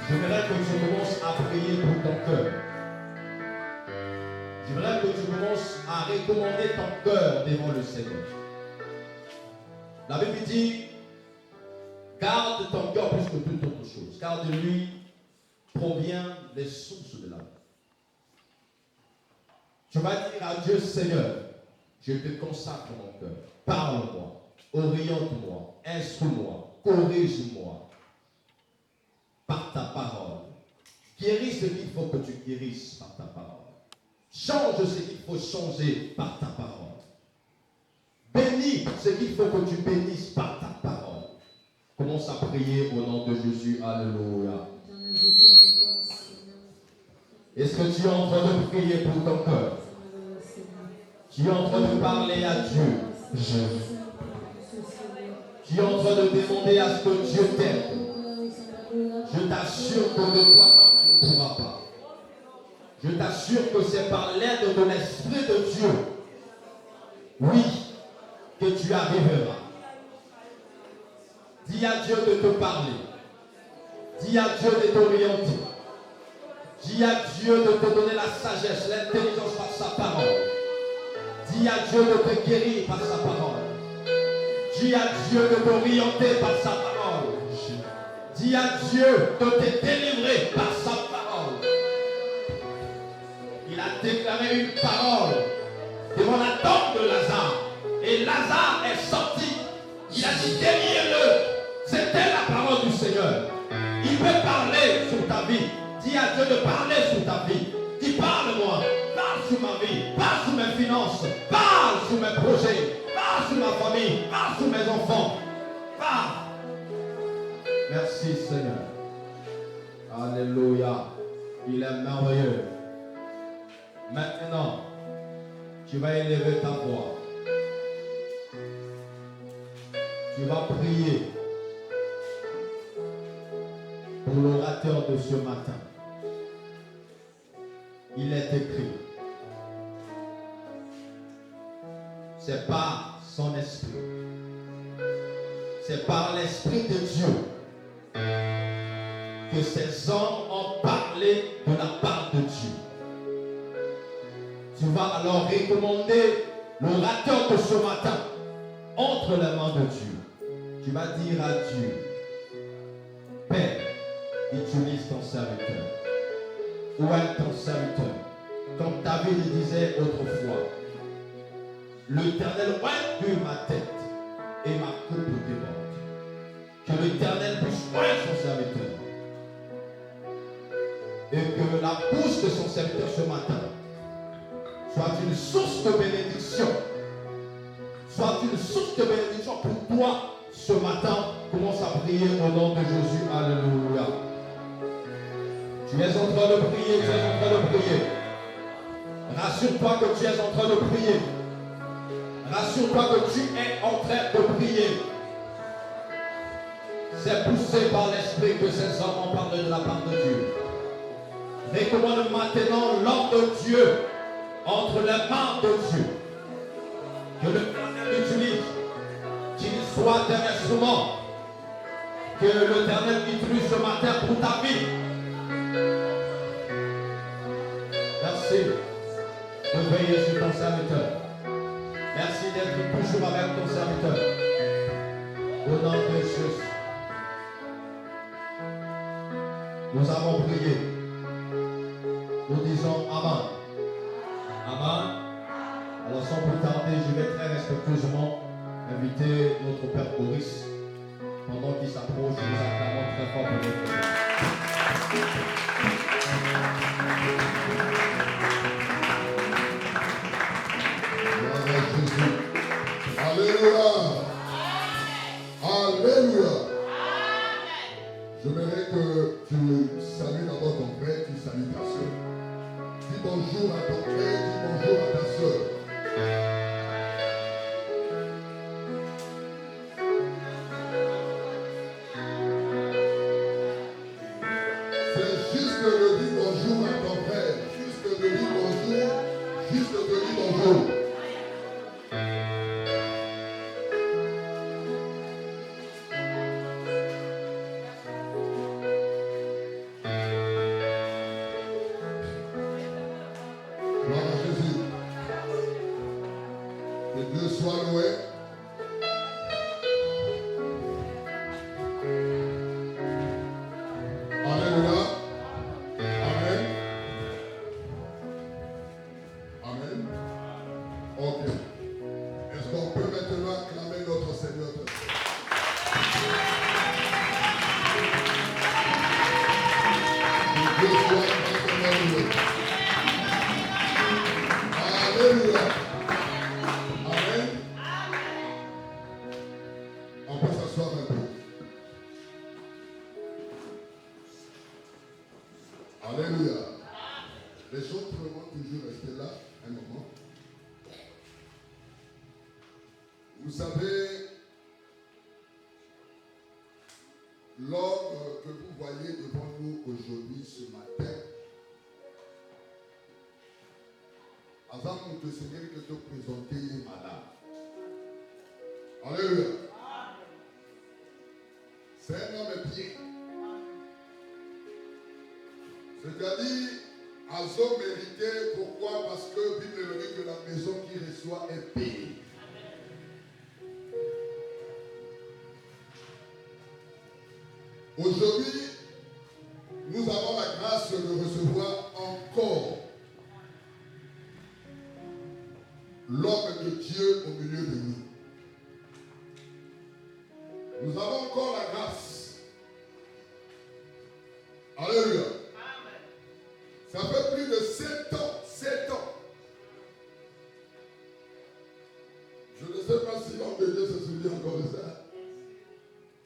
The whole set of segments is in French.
J'aimerais que tu commences à prier pour ton cœur. J'aimerais que tu commences à recommander ton cœur devant le Seigneur. La Bible dit, garde ton cœur plus que toute autre chose, car de lui provient les sources de la vie. Tu vas dire à Dieu, Seigneur, je te consacre mon cœur. Parle-moi, oriente-moi, instruis-moi, corrige-moi par ta parole. Guéris ce qu'il faut que tu guérisses par ta parole. Change ce qu'il faut changer par ta parole. Bénis ce qu'il faut que tu bénisses par ta parole. Commence à prier au nom de Jésus. Alléluia. Est-ce que tu es en train de prier pour ton cœur? Tu es en train de parler à Dieu. Tu es en train de demander à ce que Dieu t'aide. Je t'assure que de toi-même tu ne pourras pas. Je t'assure que c'est par l'aide de l'Esprit de Dieu, oui, que tu arriveras. Dis à Dieu de te parler. Dis à Dieu de t'orienter. Dis à Dieu de te donner la sagesse, l'intelligence par sa parole. Dis à Dieu de te guérir par sa parole. Dis à Dieu de t'orienter par sa parole. Dis à Dieu de te délivrer par sa parole. Il a déclaré une parole devant la tombe de Lazare. Et Lazare est sorti. Il a dit, déliez-le. C'était la parole du Seigneur. Il peut parler sur ta vie. Dis à Dieu de parler sur ta vie. Dis, parle-moi. Parle sur ma vie. Parle sur mes finances. Parle sur mes projets. Parle sur ma famille. Parle sur mes enfants. Parle. Merci Seigneur. Alléluia. Il est merveilleux. Maintenant, tu vas élever ta voix. Tu vas prier pour l'orateur de ce matin. Il est écrit. C'est par son esprit. C'est par l'esprit de Dieu que ces hommes ont parlé de la part de Dieu. Tu vas alors recommander l'orateur de ce matin entre les mains de Dieu. Tu vas dire à Dieu, Père, utilise ton serviteur. Où est ton serviteur? Comme David disait autrefois, l'Éternel oint ma tête et ma coupe déborde. Que l'Éternel puisse oindre son serviteur. Et que la bouche de son serviteur ce matin soit une source de bénédiction. Soit une source de bénédiction pour toi ce matin. Commence à prier au nom de Jésus. Alléluia. Tu es en train de prier, tu es en train de prier. Rassure-toi que tu es en train de prier. Rassure-toi que tu es en train de prier. C'est poussé par l'esprit que ces hommes ont parlé de la part de Dieu. Recommande maintenant l'homme de Dieu entre les mains de Dieu. Que l'Éternel utilise, qu'il soit un instrument. Que l'Éternel utilise ce matin pour ta vie. Merci de veiller sur ton serviteur. Merci d'être toujours avec ton serviteur. Au nom de Jésus. Nous avons prié. Nous disons Amen. Amen. Alors sans plus tarder, je vais très respectueusement inviter notre Père Boris. Pendant qu'il s'approche, nous acclamons très fort pour notre Père. Alléluia. Alléluia. J'aimerais que tu salues d'abord ton frère, tu salues ta soeur. Dis bonjour à ton frère, dis bonjour à ta soeur. C'est juste de dire bonjour à ton frère, juste de dire bonjour, juste de dire bonjour. Alléluia. Amen. On peut s'asseoir un peu. Alléluia. Les gens pourront toujours rester là un moment. Vous savez, l'homme que vous voyez devant nous aujourd'hui ce matin, avant que le Seigneur te présente, il est malade. Alléluia. C'est un homme bien. C'est-à-dire, Azo mérité, pourquoi? Parce que la Bible me dit que la maison qu'il reçoit est payée. Aujourd'hui, nous avons la grâce de recevoir encore l'homme de Dieu au milieu de nous. Nous avons encore la grâce. Alléluia. Ça fait plus de 7 ans. 7 ans. Je ne sais pas si l'homme de Dieu se souvient encore de ça.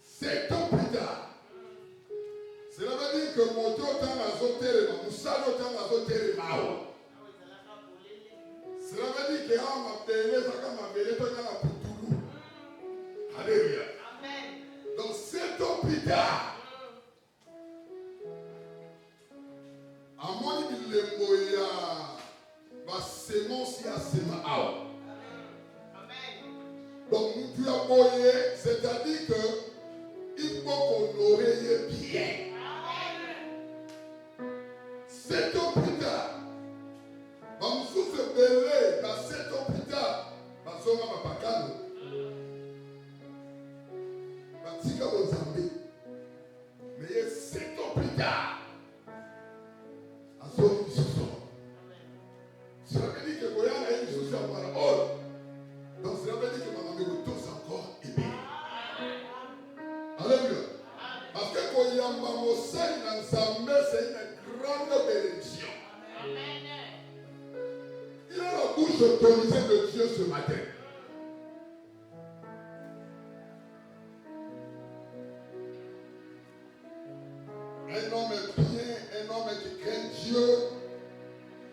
7 ans plus tard. Cela veut dire que mon Dieu est en azoté, mon salon est en azoté, cela veut dire que on m'a appelé, ça m'a appelé, tout dans la poutoulou. Alléluia. Donc 7 ans plus tard, à mon avis, le moya va sémence à sémence. Donc nous devons moyer, c'est-à-dire que il faut qu'on oreille bien. 7 ans plus tard, on se belé, 7 ans plus tard, parce qu'on m'a pas calme. Batika Mozambique. Mais 7 ans plus tard, à son mission. Cela veut dire que Goya a une chose par la hall. Donc cela veut dire que ma maman me tous encore aimé. Alléluia. Parce que Koyamba Mosai dans sa mère, c'est une grande bénédiction. Il a la bouche autorisée de Dieu ce matin. Un homme bien, un homme qui craint Dieu,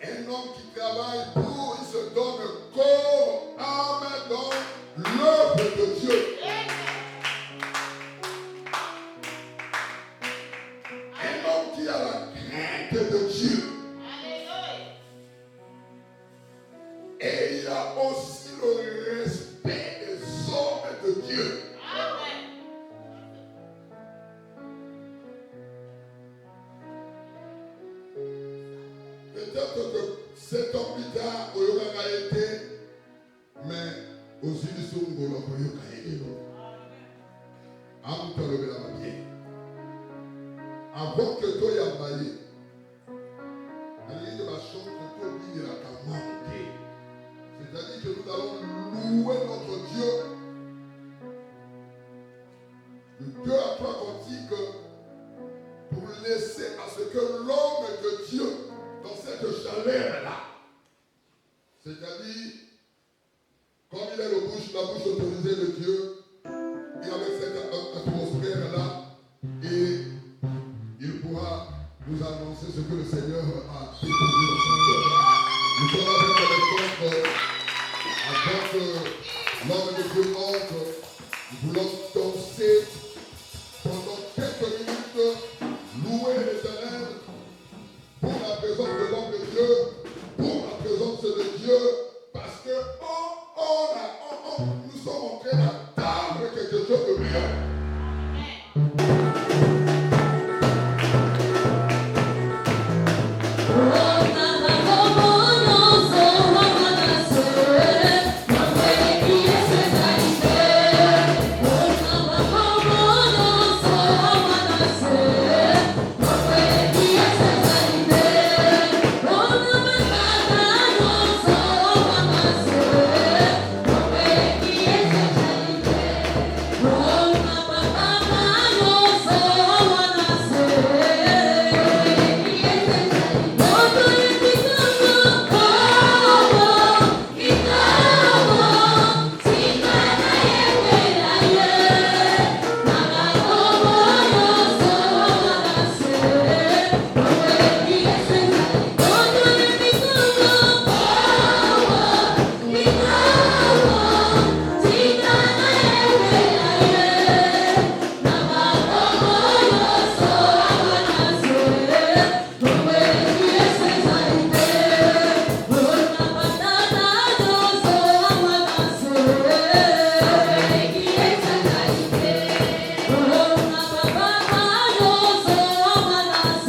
un homme qui travaille pour, il se donne corps, âme dans l'œuvre de Dieu. Un homme qui a la crainte de Dieu. Et il a aussi le respect des hommes de Dieu. Peut-être que 7 ans plus tard, il aura été, mais aussi du son de l'envoyé. Avant que toi y aille, allez de la chambre que toi y la camarade. C'est-à-dire que nous allons louer notre Dieu. Le 2 à 3 cantiques pour laisser à ce que l'homme de Dieu, dans cette chaleur-là, c'est-à-dire, comme il est la bouche autorisée de Dieu, et avec cette atmosphère-là, et il pourra nous annoncer ce que le Seigneur a déposé dans son cœur. Nous sommes avec les avant que l'homme de Dieu entre, nous voulons danser pendant quelques minutes, louer l'Éternel pour la présence de l'homme de Dieu, pour la présence de Dieu, parce que nous sommes en train d'attendre quelque chose de mieux. Oh,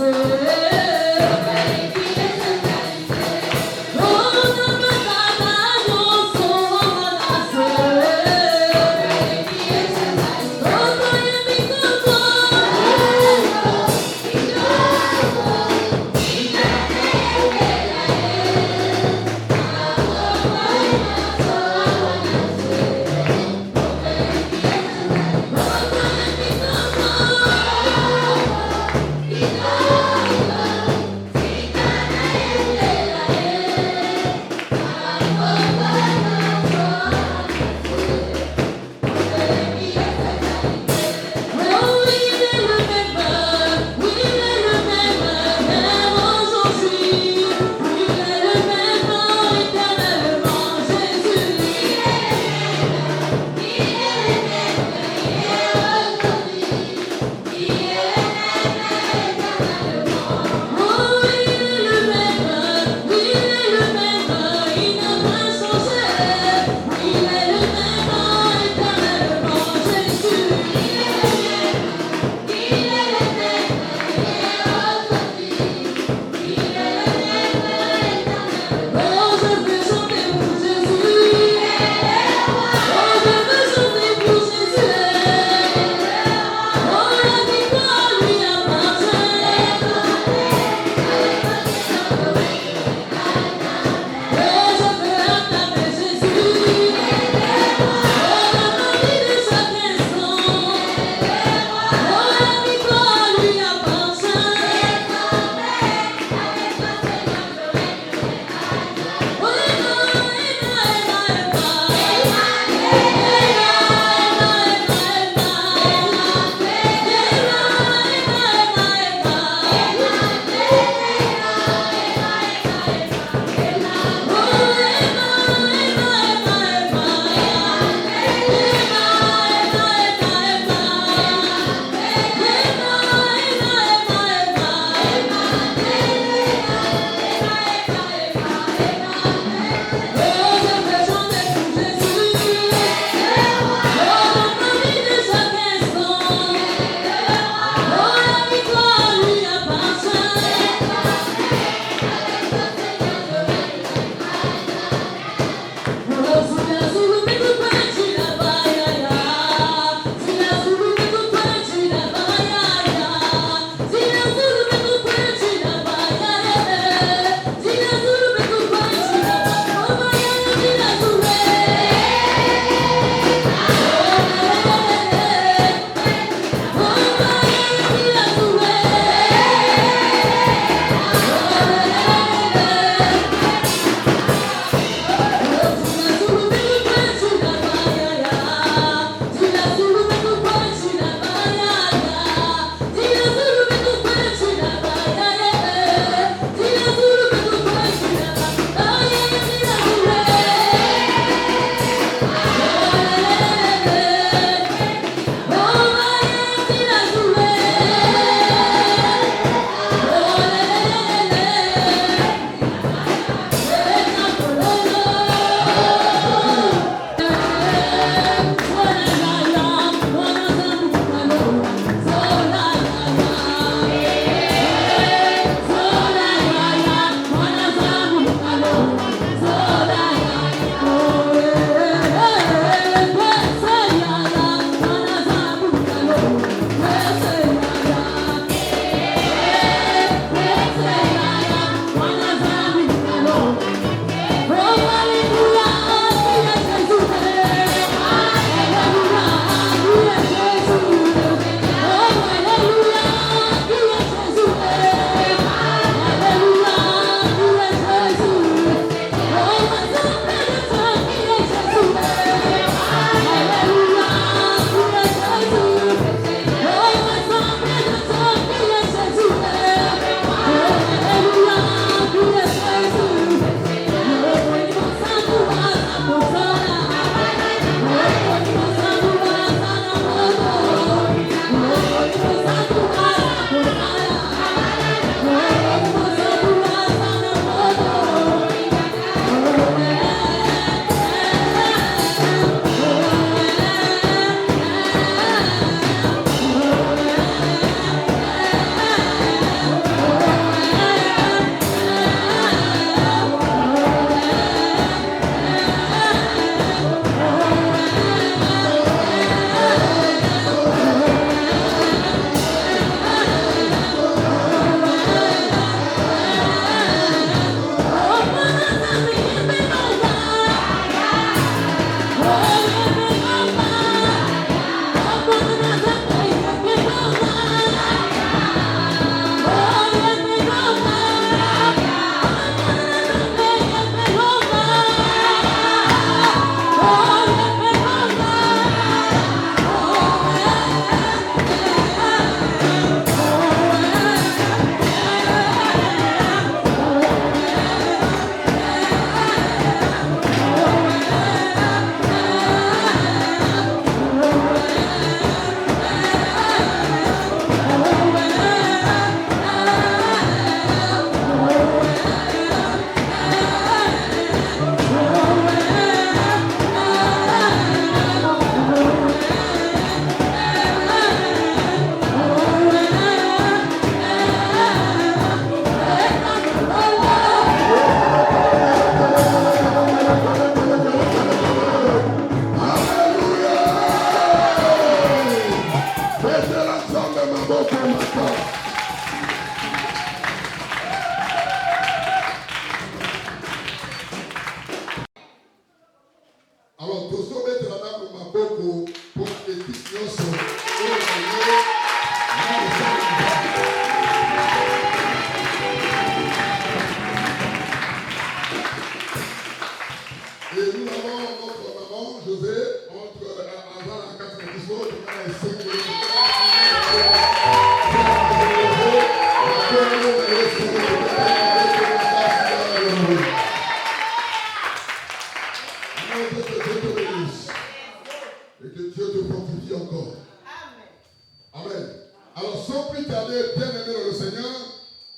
Enough!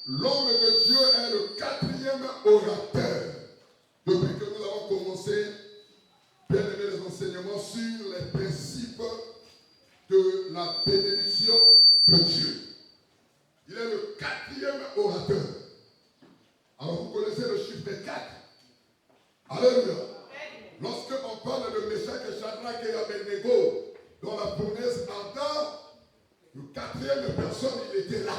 l'homme de Dieu est le quatrième orateur. Depuis que nous avons commencé, bien aimé, les enseignements sur les principes de la bénédiction de Dieu. Il est le quatrième orateur. Alors vous connaissez le chiffre 4. Alléluia. Lorsque on parle de Meshach et Shadrach et Abednego, dans la fournaise ardente, le quatrième personne, il était là.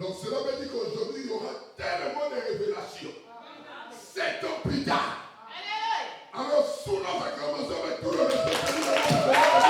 Donc cela veut dire qu'aujourd'hui, il y aura tellement de révélations. 7 ans plus tard. Alors sous notre acclamation avec tout le respect que nous avons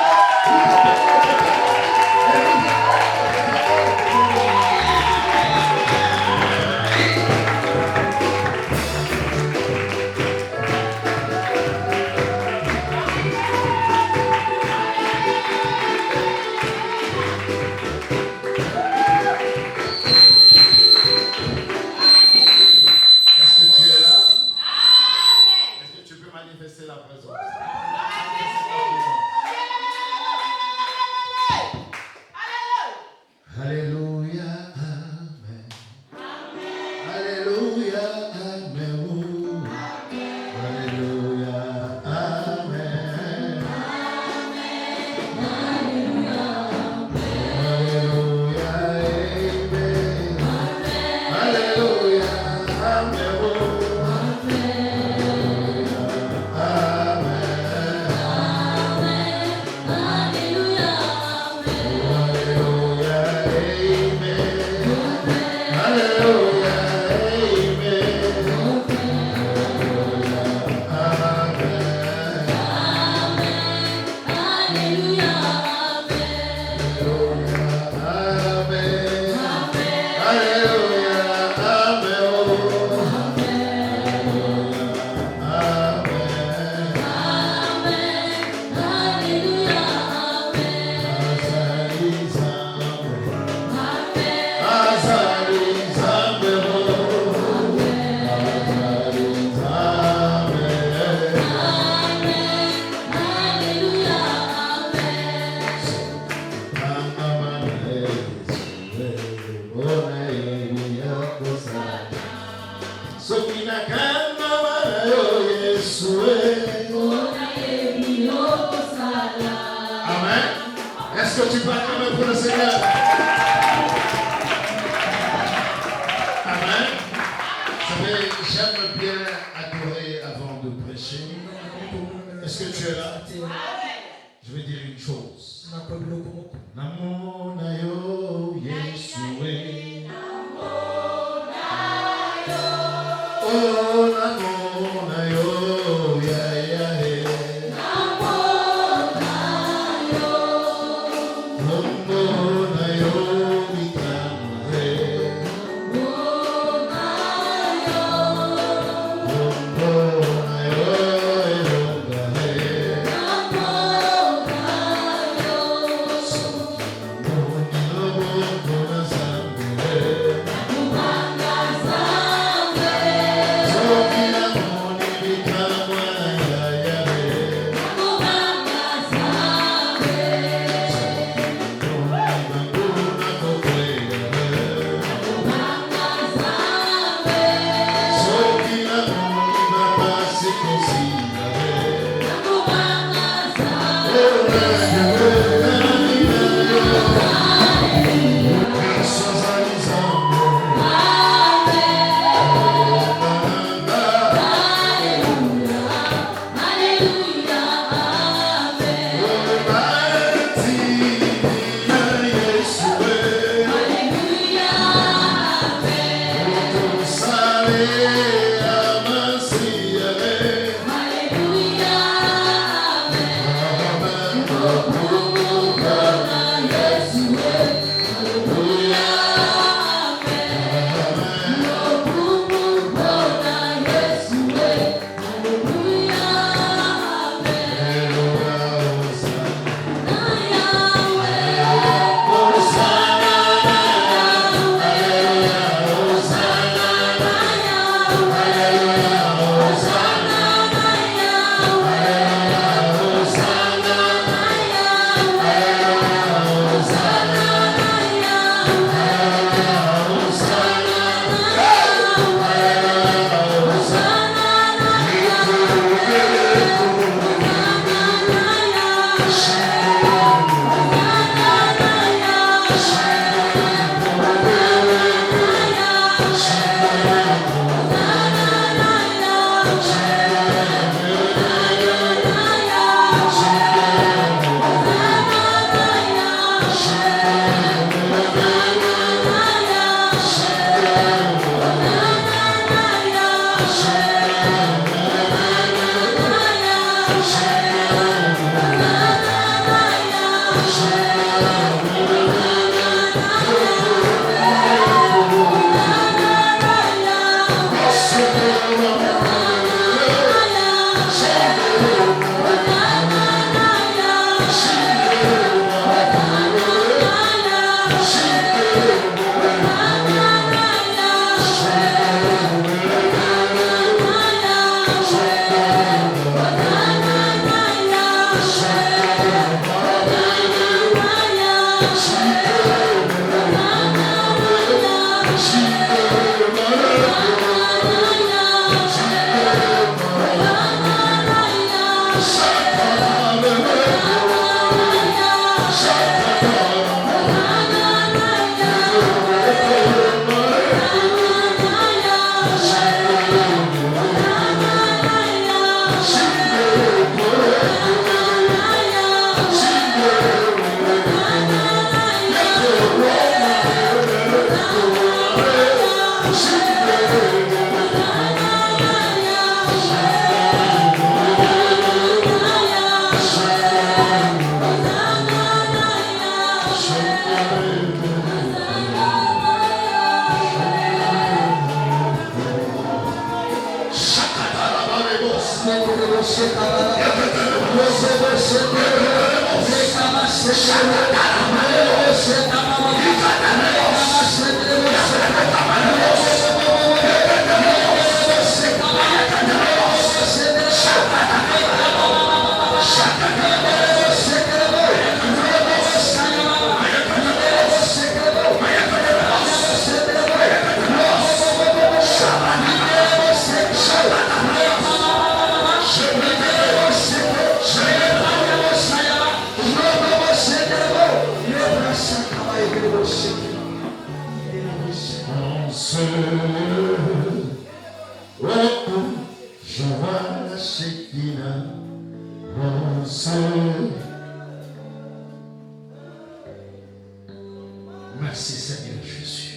Merci Seigneur Jésus.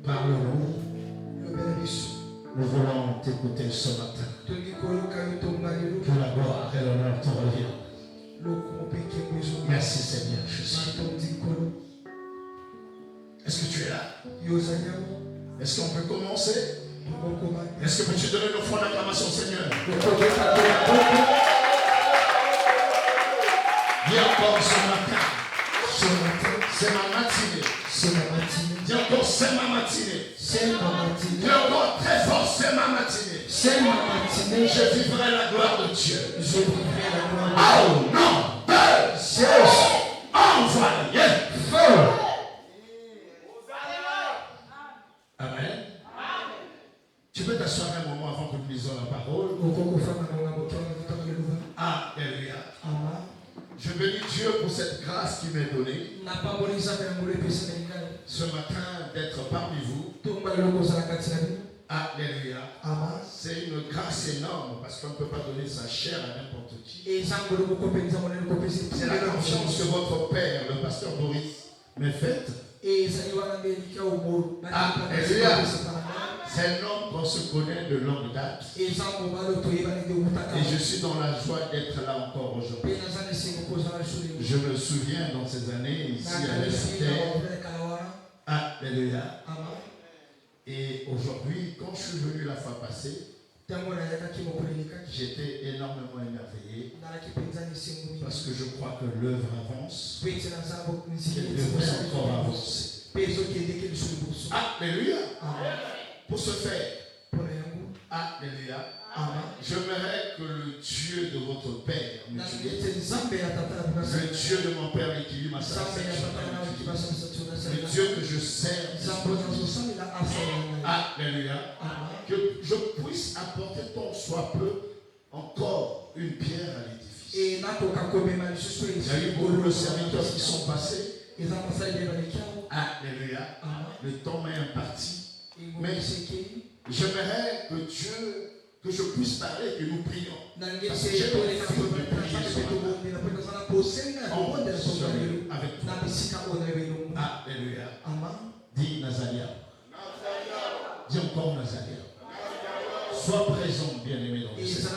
Parle-nous. Nous voulons t'écouter ce matin. Que la gloire et l'honneur te reviennent. Merci Seigneur Jésus. Est-ce que tu es là? Est-ce qu'on peut commencer? Est-ce que peux-tu donner nos fois d'acclamation au Seigneur? Dis encore ce matin. C'est ma matinée. Dis encore c'est ma matinée. Dis encore très fort c'est ma matinée. Je vivrai la gloire de Dieu. Oh non. Envoyez feu. Amen. Tu peux t'asseoir un moment avant que nous lisions la parole. Alléluia. Je bénis Dieu pour cette grâce qu'il m'est donnée ce matin d'être parmi vous. Alléluia. C'est une grâce énorme parce qu'on ne peut pas donner sa chair à n'importe qui. C'est la confiance que votre père, le pasteur Boris, me fait. Alléluia. C'est un homme qu'on se connaît de longue date. Et je suis dans la joie d'être là encore aujourd'hui. Je me souviens dans ces années ici à l'Esther. Alléluia. Et aujourd'hui, quand je suis venu la fois passée, j'étais énormément émerveillé parce que je crois que l'œuvre avance. Qu'elle devrait encore avancer. Alléluia. Pour ce faire, alléluia, j'aimerais que le Dieu de votre Père m'utilise. Le Dieu de mon Père l'équilibre ma satisfaction. Le Dieu que je sers. Alléluia. Que je puisse apporter tant soit peu encore une pierre à l'édifice. Il y a eu beaucoup de serviteurs qui sont passés. Alléluia. Le temps m'est imparti. Mais j'aimerais que Dieu, que je puisse parler, que nous prions. Parce que j'ai envie de prier ce matin. Avec toi. Alléluia. Dis Nazaria. Dis encore Nazaria. Sois présent, bien-aimé dans le Seigneur.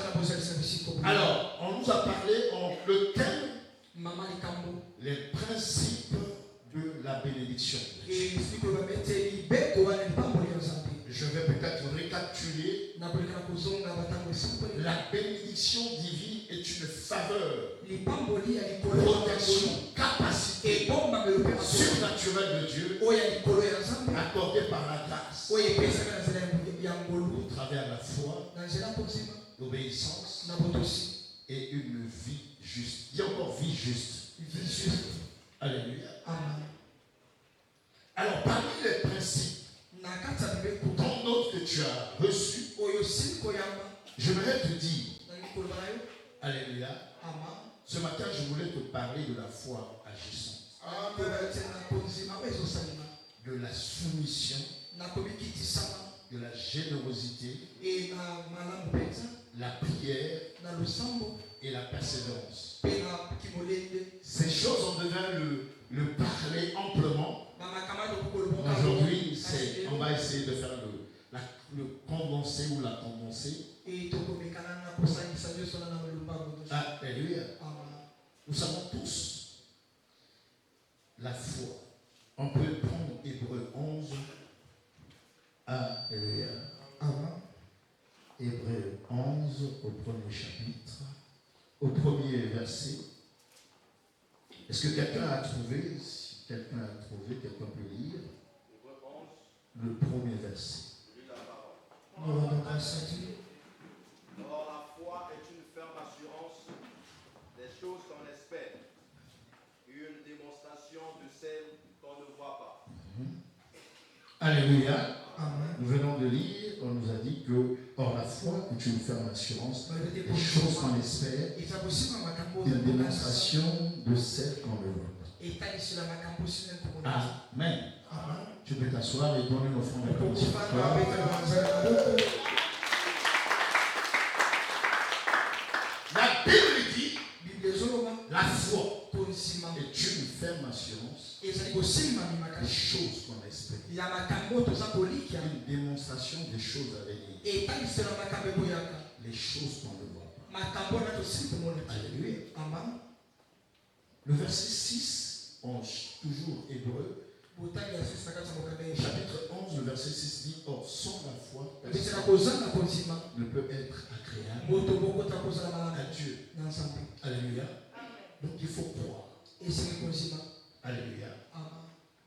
Alors, on nous a parlé le thème, les principes de la bénédiction. Je vais peut-être récapituler. La bénédiction divine est une faveur, protection, capacité surnaturelle de Dieu accordée par la grâce au travers la foi, l'obéissance et une vie juste. Dis encore vie juste. Alléluia. Alors parmi les principes ton autre que tu as reçu, j'aimerais te dire, alléluia, ce matin je voulais te parler de la foi agissante, de la soumission, de la générosité, la prière et la persévérance. Ces choses on devait le parler amplement. Aujourd'hui, on va essayer de faire le condensé ou la condensée. Alléluia. Nous savons tous la foi. On peut prendre Hébreux 11. Alléluia. Hébreux 11 au premier chapitre, au premier verset. Est-ce que quelqu'un a trouvé? Si quelqu'un a trouvé, quelqu'un peut lire le premier verset. Nous rendons grâce à Dieu. Or, la foi est une ferme assurance des choses qu'on espère, une démonstration de celles qu'on ne voit pas. Alléluia. Amen. Nous venons de lire, on nous a dit que, or la foi est une ferme assurance des choses qu'on espère, une démonstration de celles qu'on ne voit pas. Amen. Amen. Tu peux t'asseoir et donner une offrande de La Bible dit, la foi est une ferme assurance des choses qu'on espère. Une démonstration des choses à venir. Les choses qu'on ne voit pas. Alléluia. Le verset 6, toujours hébreu, chapitre 11, le verset 6 dit, or sans la foi, personne ne peut être agréable à Dieu. Alléluia. Donc il faut croire. Alléluia.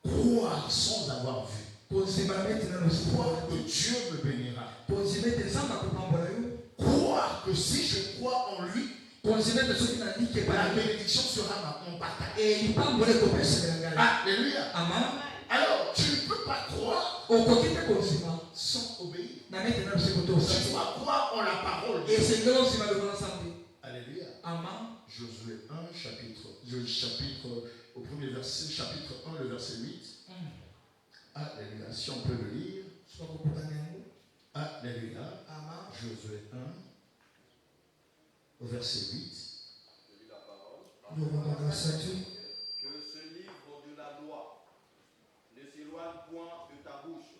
Croire sans avoir vu. Croire que Dieu me bénira. Croire que si je crois en lui, la bénédiction sera mon partage. Alléluia. Alors, tu ne peux pas croire sans obéir. Tu dois croire en la parole de Dieu. Alléluia. Josué 1, chapitre, au premier verset, chapitre 1, le verset 8. Alléluia. Si on peut le lire. Alléluia. Josué 1, au verset 8. Je lis la parole. Nous rendons grâce à Dieu. Que ce livre de la loi ne s'éloigne point de ta bouche.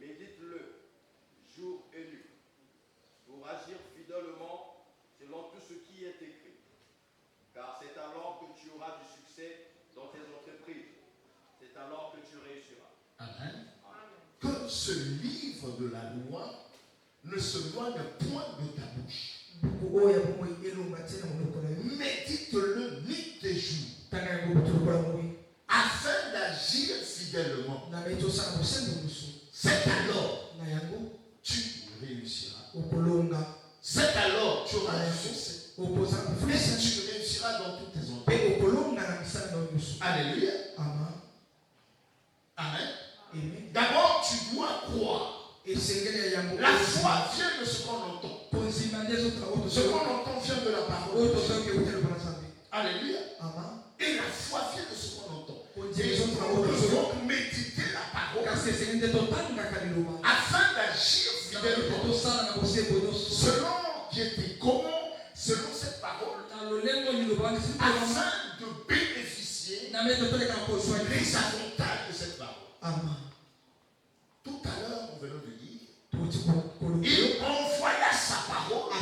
Médite-le jour et nuit pour agir fidèlement selon tout ce qui est écrit. Car c'est alors que tu auras du succès dans tes entreprises. C'est alors que tu réussiras. Amen. Que ce livre de la loi ne se loigne point de ta bouche. Médite-le nuit et jour afin d'agir fidèlement. C'est alors tu réussiras. C'est alors tu auras du succès. Et tu réussiras dans toutes tes entreprises. Alléluia. Amen. D'abord, tu dois croire. La foi vient de ce qu'on entend. Ce qu'on entend vient de la parole. Alléluia. Et la foi vient de ce qu'on entend. Et nous devons méditer la parole afin d'agir fidèlement selon qui était comment, selon cette parole, afin de bénéficier des avantages de cette parole. Tout à l'heure, nous venons de dire, il envoya sa parole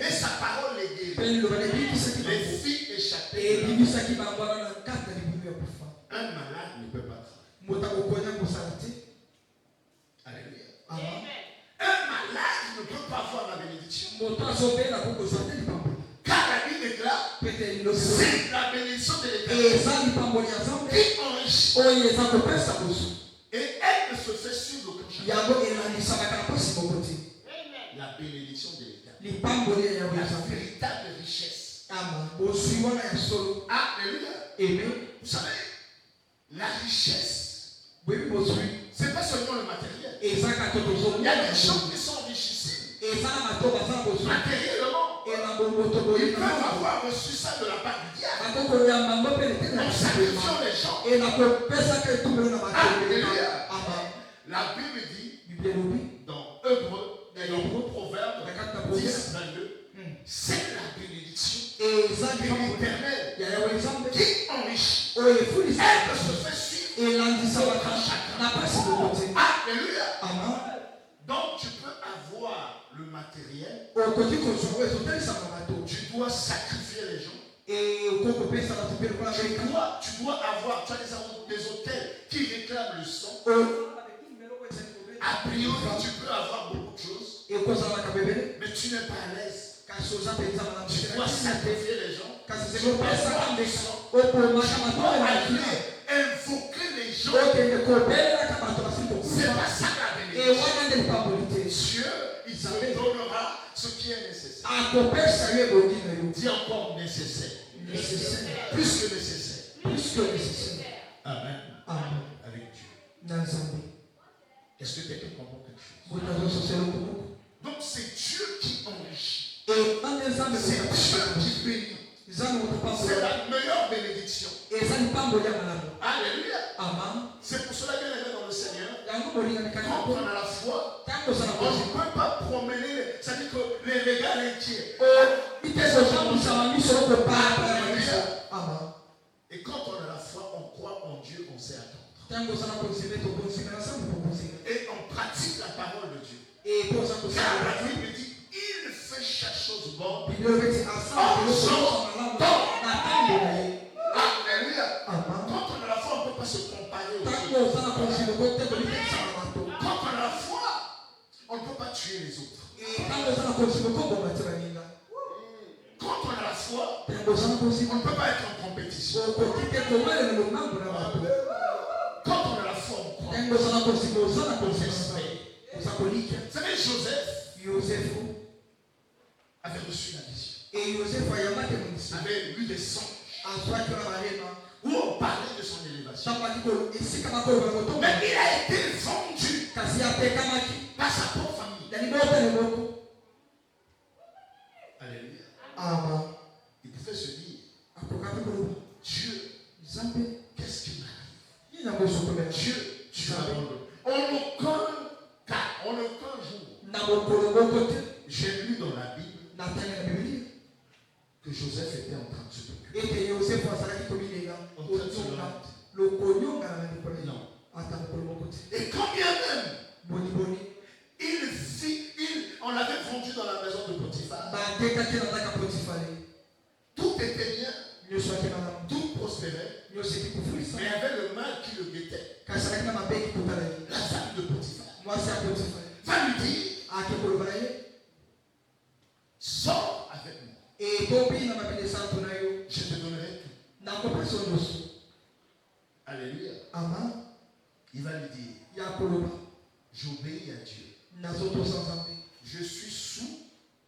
et sa parole les guérit. Les filles échappées. Un malade ne peut pas travailler. Alléluia. Un malade ne peut pas avoir la bénédiction. Car la Bible déclare, c'est la bénédiction de l'Éternel qui enrichit. Et elle ne se fait sur aucun chemin. La bénédiction de l'Éternel. La véritable richesse. Alléluia. Vous savez, la richesse, c'est pas seulement le matériel. Il y a des gens qui sont richissimes. Matériellement, ils peuvent avoir reçu ça de la part du diable. En sacrifiant les gens. Alléluia. La Bible dit dans Proverbe 10, 22, c'est la bénédiction de l'Éternel qui enrichit. Elle se fait suivre dans chacun. Alléluia. Donc tu peux avoir le matériel. Tu dois sacrifier les gens. Tu dois avoir, tu as des hôtels qui réclament le sang. A priori, tu peux avoir beaucoup de choses. Mais mais tu n'es pas à l'aise. kasi oza mpenza malamu Tu dois sacrifier les gens. kasi Tu sekopesa dois ndeka okomaka matoi na kina invoquer les gens. okende kobelelaka bato basi C'est kokufa pas ça la e bénédiction. wana nde lipamboli te Dieu, il te donnera ce qui est nécessaire. akopesa yo ebongi na yo Dis encore nécessaire. nécessaire Plus que nécessaire. plus que nécessaire Amen. amen Avec Dieu. na nzambe Est-ce que quelqu'un comprend quelque chose? boye nazososela okokoko Donc c'est Dieu qui enrichit. e ande nzambe C'est Dieu qui bénit. nzambe C'est motopambola la meilleure bénédiction. eza lipamboli ya malamu Alléluia. amen C'est pour cela bien aimé dans le Seigneur. yango bolinganikaki Quand on a la foi, ntango ozala on ne kozima peut pas promener, c'est-à-dire que les regards inquiets. itekozambusama miso okopaa miso amen Et quand on a la foi, on croit en Dieu, on sait attendre. ntango ozala kozima tobonzima na nzambe bokozima Et on pratique la parole de Dieu. e poza Car kosala la Bible dit, il fait chaque chose bonne. biblia eti asala malamu na ntango na ye Alléluia. amen Quand on a la foi, on ne peut pas se comparer aux ntango autres. ozala kozima kote kolikisaka bato Quand on a la foi, on ne peut pas tuer les autres. ntango ozala kozima koboma te baninga Quand on a la foi, ntango ozala on kozima ne peut pas être en compétition. okoki te kowelela lomango na bato Quand on a la foi, on croit. ntango ozala kozima ozala On kozima espère. oza kolikya Vous savez, Joseph yosefu avait reçu la vision. e yosefu ayambaki monisi Avait eu des songes azwaki wana balema où on parlait de son élévation. tambaki esika bakoloba kotonga Mais il a été vendu kasi atekamaki par sa propre famille. na libota liboko Alléluia. amen Il pouvait se dire, akokaki koloba Dieu, nzambe qu'est-ce qui m'arrive? nini yango ezokomela Dieu, tu m'abandonnes. En aucun cas, en aucun jour, na mokolo moko te j'ai lu dans la Bible natangi na biblia que Joseph était en train de se préoccuper. ete yosefu azalaki komilenga otonga lokonyongana na likolo Non. ata mokolo moko te Et quand bien même, boniboni on l'avait vendu dans la maison de Potiphar, batekaki na ndaka potifale tout était bien, nyonso yaki malamu tout prospérait, nyonso eki kofulisa mais il y avait le mal qui le guettait. kasi alaki na mabe eki kotala ye La femme de Potiphar mwasi ya potifale va lui dire, ake koloba na ye sors avec moi, etobi na mabele santu na yo je te donnerai tout. nakopesa yo nyonso Alléluia. ama Il va lui dire, ya koloba j'obéis à Dieu. nazotosa nzambe Je suis sous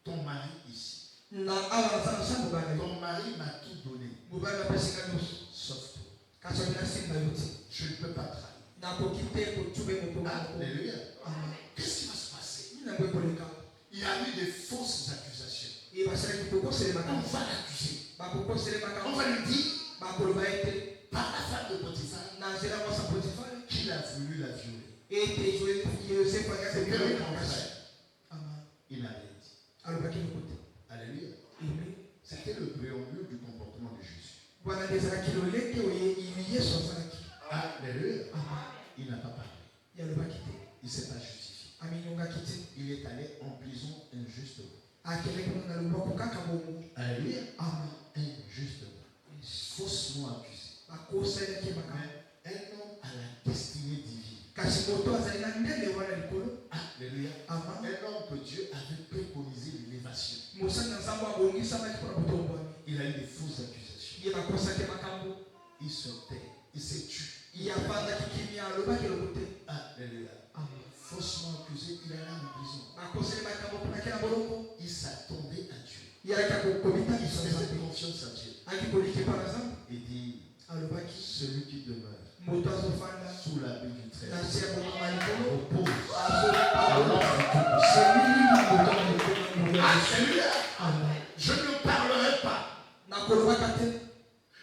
ton mari ici. na awa naza na sa mobali Ton mari m'a tout donné, mobali apesinga nyonso sauf toi. kasi amina simba yo te Je ne peux pas trahir. nakoki te kotube moko Alléluia. ama Qu'est-ce qui va se passer? nini yango ekoleka Il y a eu des fausses accusations. ye basalaki kokoselemaka On va l'accuser. bakokoselemaka On va lui dire, bakoloba ete par la femme de Potiphar, na nzela mwasa potifale qu'il a voulu la violer. ete yosefu C'était le akasebila contraire. ama Il avait dit. alobaki lokote Alléluia. eme C'était le préambule du comportement de Jésus. bwana nde ezalaki lolenge oyo yesu azalaki Alléluia. ama Il n'a pas parlé. yalobaki te Il ne s'est pas justifié. aminyongaki te Il est allé en prison injustement. akendeki na loboko kaka bongo Alléluia. ama Injustement. Faussement accusé. bakosalaki makambo Mais un homme à la destinée divine. kasi moto azali na ndenge wana likolo Alléluia. ama Un homme que Dieu avait préconisé l'élévation. mosali na nzambe abongisamaki mpona botombwami Il a eu des fausses accusations. ye bakosaki makambo Il se tait. Il s'est tué. ye afandaki kimia alobaki eloko te Alléluia. ama Faussement accusé, il est allé en prison. bakoseli makambo mponaki na boloko Il s'attendait à Dieu. ye alaki Il akomitangisa faisait nzambe confiance à Dieu. aki koliki mpa na nzambe Et dit, alobaki celui qui demeure moto azofanda sous l'abri du na Très-Haut se ya bokoma likolo repose azopaola selili moto na likolo Alléluia. ama Je ne parlerai pas. nakolobaka te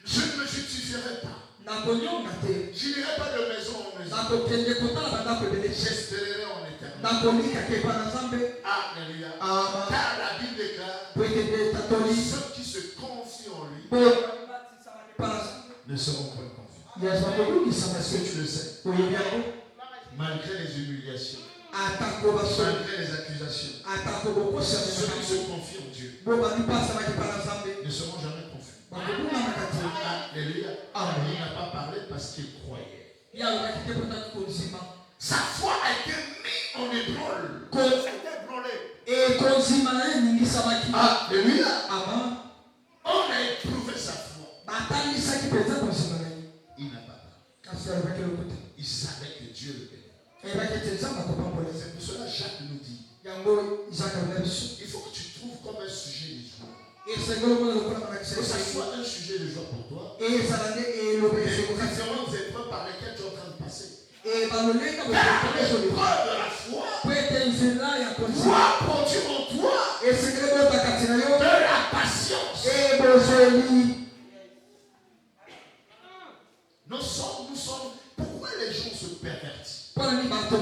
Je ne me justifierai pas. nakonyonga te Je n'irai pas de maison en maison. nakokende kotala bandako ebele te J'espérerai en éternel. nakolikaka epa na nzambe Alléluia. ama Car la Bible déclare, po ete nde tatoli ceux qui se confient en lui po epa na nzambe ne seront point confus. yazwa kolungisama Est-ce se que tu le sais? oyebi yango Malgré les humiliations, atako basoni malgré les accusations, atako bokosami ceux qui se makambo confient en Dieu bo babipasamaki epa na nzambe ne seront jamais confus. bakobungaka te Alléluia. Amen. Il n'a pas parlé parce qu'il croyait. ye alobaki te mpona kondima Sa foi a été mise en ébranle. ko C'était ébranlé. e Alléluia. Amen. On a éprouvé sa foi. Batalisaki penza konsima na ye. Il n'a pas peur. Kasi alobaki lokuta. Il savait que Dieu le bénit. Eyebaki ete nzambe akopambola ye. C'est pour cela que Jacques nous dit, Yango Isaac alobela biso. il faut que tu trouves comme un sujet de joie. Esengeli omona lokola malakisa Que ça esengi. soit un sujet de joie pour toi. Ezala nde eloba Les esengo kasi. différentes épreuves par lesquelles tu es en train de passer. Balolenga Car bokokola l'épreuve de la foi po ete nzela ya konsima doit produire en toi esengeli bota kati na yo de la patience. ebozweli. Nous sommes. Pourquoi les gens se pervertissent? Mpona nini bato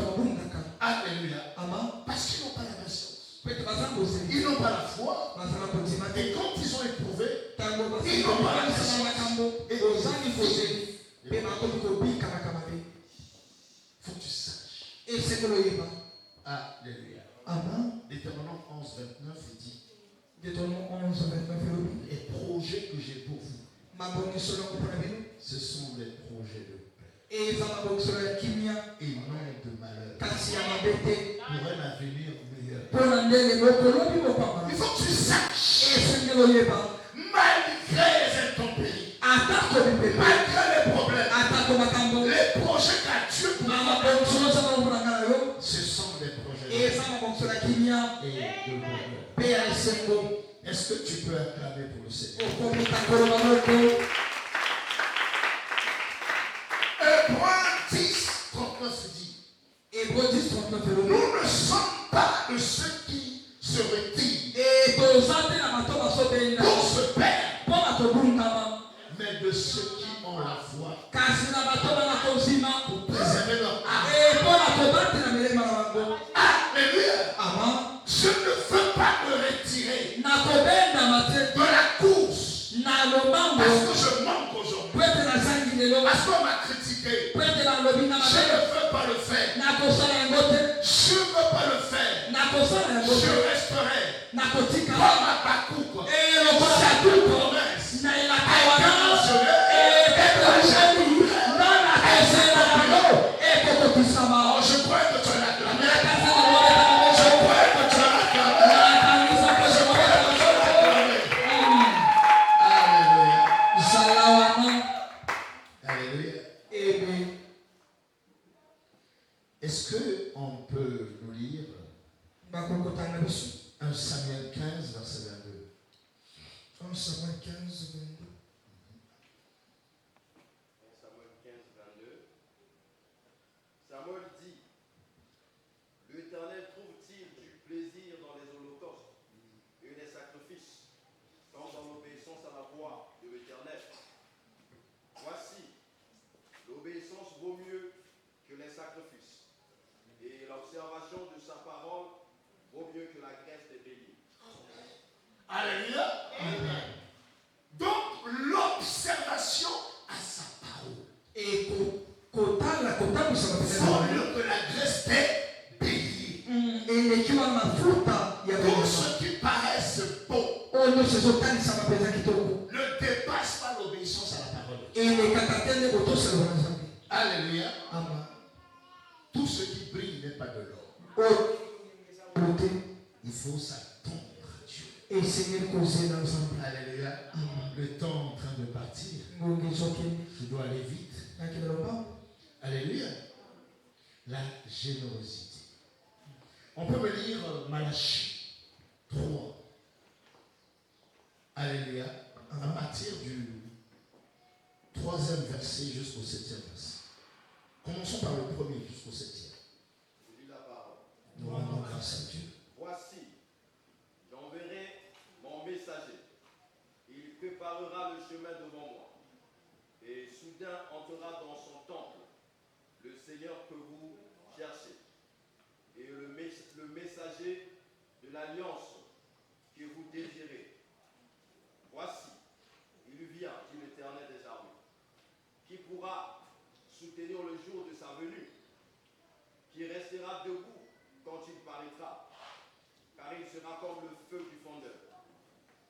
babungaka. Alléluia. Ama Parce qu'ils n'ont pas la patience. po ete baza bozeli. Ils n'ont pas la foi. bazala kondima te. Et quand ils ont éprouvé, Ntango ils n'ont pas la basala patience. makambo ozangi kozeli mpe bakomi kobika makambo te. Faut que tu saches. esengeli oyeba. Alléluia. Amen. Deutéronome 11, 29, il dit, Deutéronome 11, 29 elobi. les projets que j'ai pour vous, mabongiso yango mpona bino ce sont des projets de paix eza mabongiso ya kimia et non de malheur, kasi ya mabe te pour un avenir meilleur. mpona ndenge bokolobi bopamala. Il faut que tu saches, esengeli oyeba malgré les intempéries, atako bipepe malgré les problèmes, atako makambo les projets qu'a Dieu pour na toi, mabongiso ozanga mpona nga na yo ce sont des projets de eza mabongiso ya kimia paix et de bonheur. mpe ya esengo. Est-ce que tu peux acclamer pour le Seigneur? okomika koloba moko. Hébreux 10, 39 dit, Hébreux 10, 39 elobi. nous ne sommes pas de ceux qui se retirent toza te na bato basobenda pour se perdre, mpo bato bungama mais de ceux qui ont la foi kasi na bato bana kozima pour préserver leur âme. mpo bato batela milema na bango. Alléluia. Ama Je ne veux pas me retirer nakobendama te de la course na lobango parce que je manque aujourd'hui, po ete nazangi lelo parce qu'on m'a critiqué. po ete balobi nga Je mabe ne veux pas le faire. nakosala yango te Je ne veux pas le faire. nakosala yango Je te resterai nakotika comme à Bakouk. lokola Cette batuko promesse na elaka a été wana mentionnée. epetelishani na nakosela yango ekokokisama. Oh, je crois que tu as acclamé. nakasa na mobeta na Je moko crois que tu as acclamé. nakanisa ko Je crois mobeta que na tu as acclamé. Alléluia. zala wana Alléluia. ebe. Est-ce qu'on peut nous lire bakokotanga biso 1 Samuel 15, verset 22? 1 Samuel 15, 22. 1 Samuel 15, 22. Samuel dit, l'Éternel trouve-t-il du plaisir dans les holocaustes et les sacrifices, comme dans l'obéissance à la voix de l'Éternel? Voici, l'obéissance vaut mieux que les sacrifices, et l'observation de sa parole vaut mieux que la graisse des béliers. Alléluia. Donc, l'observation à sa parole kotala kotambusa vaut mapenzi mieux que la graisse des béliers. elekiwa mafuta ya Tout bema ce qui paraissent beaux oyo nyonso ezotalisa mapenzi ya kitoko ne dépasse pas l'obéissance à la parole. elekaka te nde kotoselwa na nzambe. Alléluia. ama Tout ce qui brille n'est pas de l'or. oyo te Il faut s'attendre à Dieu. esengeli kozela nzambe. Alléluia. Le temps est en train de partir. ngongi ezokende Je dois aller vite. nakende lombango. Alléluia. La générosité. On peut me lire Malachie 3. Alléluia. À partir du 3e verset jusqu'au 7e verset. Commençons par le premier jusqu'au 7e. Je lis la parole. Nous rendons grâce à Dieu. Voici, j'enverrai mon messager. Il préparera le chemin devant moi. Et soudain entrera dans son temple le Seigneur que vous cherchez. Et le messager de l'alliance que vous désirez. Voici, il vient, dit l'Éternel des armées. Qui pourra soutenir le jour de sa venue? Qui restera debout quand il paraîtra? Car il sera comme le feu du fondeur,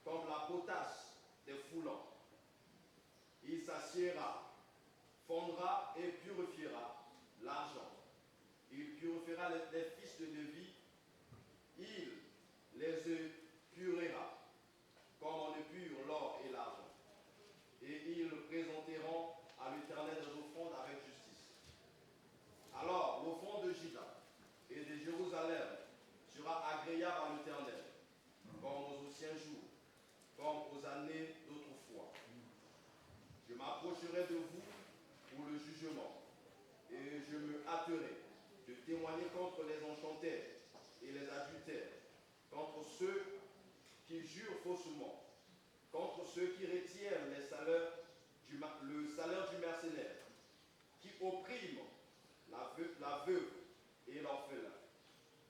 comme la potasse des foulants. Il s'assiera, fondra et purifiera l'argent. Il purifiera les fils de Lévi m'approcherai de vous pour le jugement, et je me hâterai de témoigner contre les enchanteurs et les adultères, contre ceux qui jurent faussement, contre ceux qui retiennent le salaire du mercenaire, qui oppriment la veuve et l'orphelin,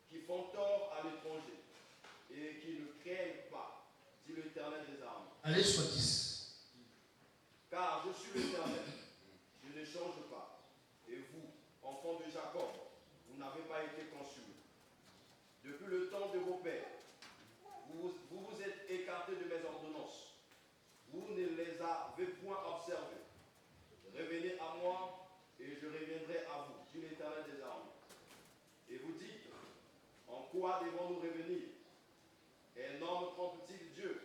qui font tort à l'étranger et qui ne craignent pas, dit l'Éternel des armées. Allez, soit 10. Car je suis l'Éternel, je ne change pas. Et vous, enfants de Jacob, vous n'avez pas été consumés. Depuis le temps de vos pères, vous vous êtes écartés de mes ordonnances. Vous ne les avez point observées. Revenez à moi, et je reviendrai à vous, dit l'Éternel des armées. Et vous dites, en quoi devons-nous revenir? Un homme trompe-t-il Dieu?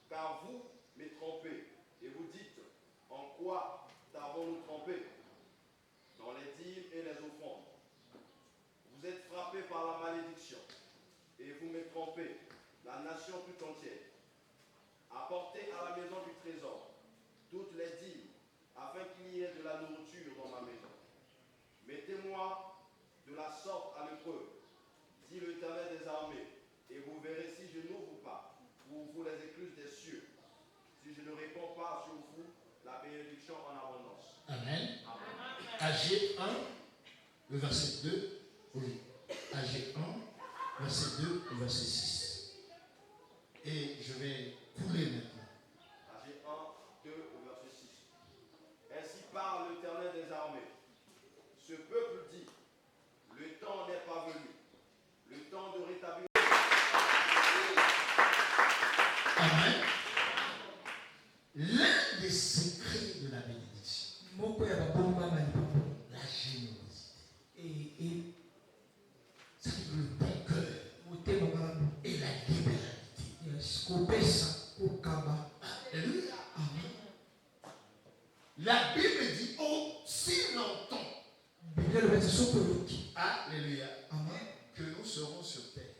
Car vous me trompez. Et vous dites, en quoi t'avons-nous trompé? Dans les dîmes et les offrandes. Vous êtes frappés par la malédiction, et vous me trompez, la nation tout entière. Apportez à la maison du trésor toutes les dîmes, afin qu'il y ait de la nourriture dans ma maison. Mettez-moi de la sorte à l'épreuve, dit l'Éternel des armées, et vous verrez si je n'ouvre pas pour vous les écluses des cieux, si je ne réponds pas sur vous la bénédiction en abondance. Amen. Agé 1, le verset 2. Oui. Agé 1, verset 2 au verset 6. Et je vais couler maintenant. Agé 1, 2 au verset 6. Ainsi parle l'Éternel des armées. Ce peuple dit, le temps n'est pas venu, le temps de rétablir. Amen. L'un des secrets de la bénédiction, la générosité, c'est le bon cœur et la libéralité. Alléluia. La Bible dit aussi longtemps, alléluia, que nous serons sur terre.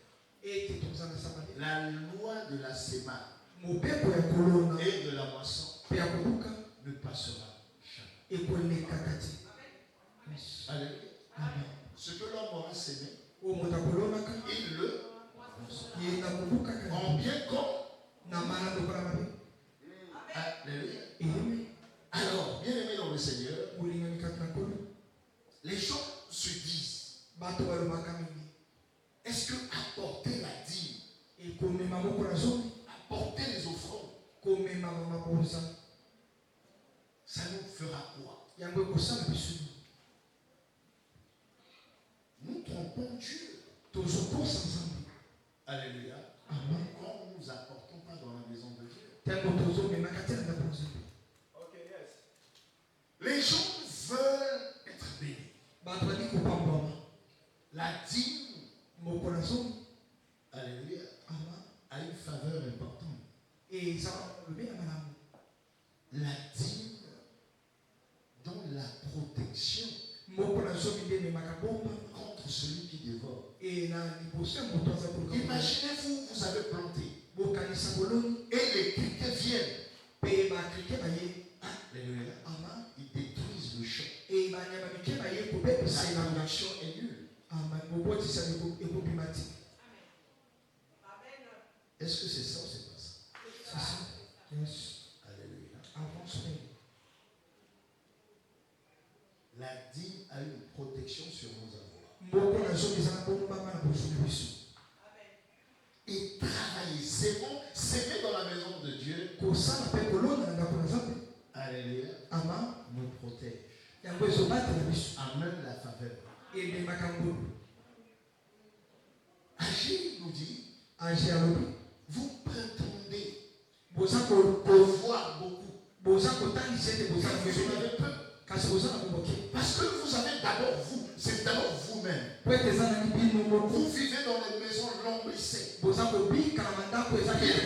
La loi de la sémane et de la moisson ne passera jamais. Alléluia. Ce que l'homme aura sémé, il le en bien comme. Alléluia. Alors, bien aimé dans le Seigneur, les gens se disent, est-ce que apporter la dîme, apporter les offrandes, ça nous fera quoi? Nous trompons Dieu. Alléluia. Quand nous nous apportons pas dans la maison de Dieu. Ok, yes. Les gens veulent être bénis. La dîme, alléluia, a une faveur importante. La dîme donne la protection contre celui qui dévore. Imaginez-vous, vous avez planté et les criquets viennent. Alléluia. Ils détruisent le champ. La production est nulle. Est-ce que c'est ça ou c'est pas ça? Alléluia. La dîme a une protection sur nos avoirs. Et travailler, s'aimer dans la maison de Dieu. Alléluia. Nous protège. Amène la faveur. Agir nous dit, vous prétendez avoir beaucoup. Vous avez peu. Parce que vous avez d'abord vous, c'est d'abord vous-même. Vous vivez dans les maisons lambrissées, bien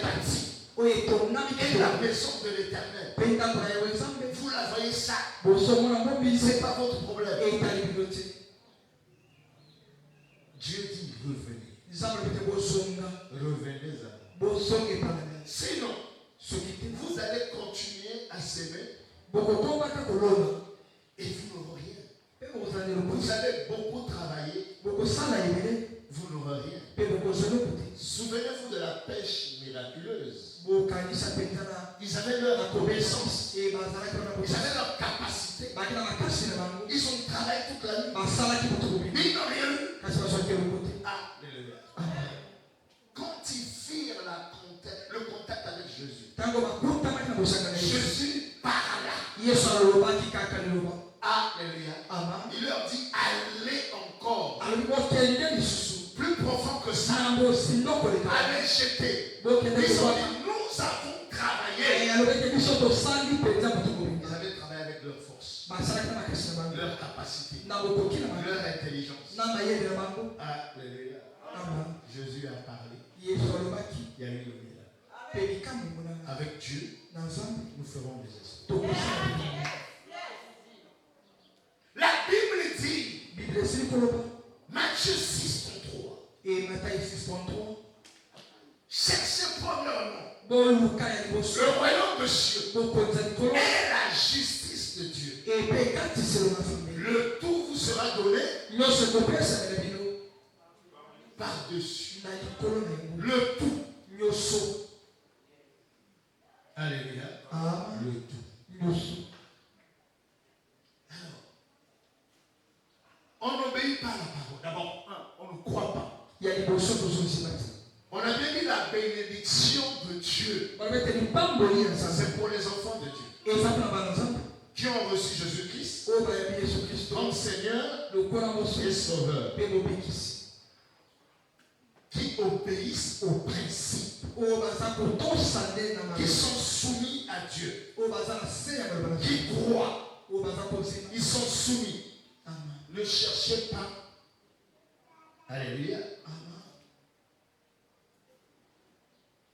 bâties. Et la maison de l'Éternel, vous la voyez ça, c'est pas votre problème. Dieu dit revenez. Revenez à moi. Sinon, vous allez continuer à s'aimer Et vous n'aurez rien. Vous allez beaucoup travailler. Vous n'aurez rien. Souvenez-vous de la pêche miraculeuse. Ils avaient leur connaissance. Ils avaient leur capacité. Ils ont travaillé toute la nuit. Mais ils n'ont rien eu. Alléluia. Quand ils firent le contact avec Jésus, Jésus parla. Alléluia. Il leur dit, allez encore. Plus profond que ça. Allez jeter. Ils ont dit, nous avons travaillé. Ils avaient travaillé avec leur force, leur capacité, leur intelligence. Alléluia. Jésus a parlé. Il y a eu le miracle. Avec Dieu, nous ferons des exploits. La Bible dit, Matthieu 6:3. Et Matthieu 6:3. Cherchez premièrement le royaume de Dieu et la justice de Dieu. Le tout vous sera donné par-dessus. Le tout. Alléluia. Le tout. Alors, on n'obéit pas à la parole. D'abord, on ne croit pas. On a bien dit la bénédiction de Dieu. C'est pour les enfants de Dieu qui ont reçu Jésus-Christ comme Seigneur et Sauveur, qui obéissent aux principes, qui sont soumis à Dieu, qui croient, ils sont soumis. Ne cherchez pas. Alléluia.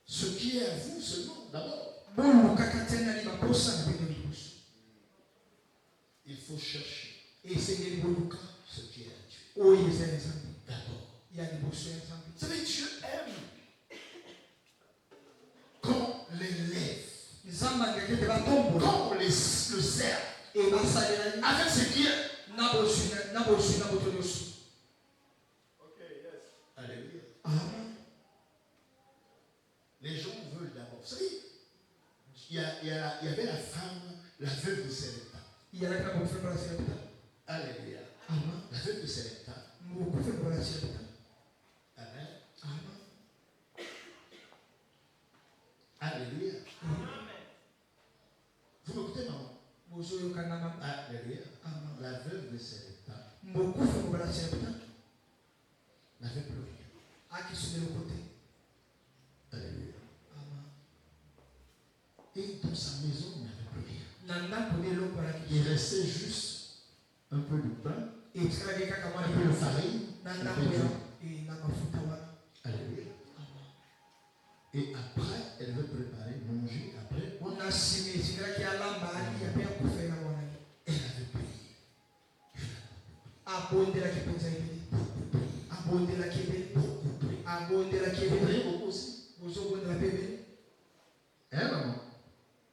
Ce qui est à vous seulement, d'abord. Il faut chercher ce qui est à Dieu. D'abord. Vous savez, Dieu aime quand on l'élève, quand on le sert avec ses biens. Alléluia. Les gens veulent d'abord. Vous savez, il y avait la femme, la veuve de Sarepta. Alléluia. La veuve de Sarepta. Amen. Alléluia. Vous m'écoutez, maman? Alléluia. La veuve de Sarepta n'avait plus rien. Alléluia. Et dans sa maison, il n'y avait plus rien. Il restait juste un peu de pain, un peu de farine, un peu d'huile. Alléluia. Et après, elle veut préparer, manger. Après, elle avait payé. Beaucoup aussi. Hein, maman?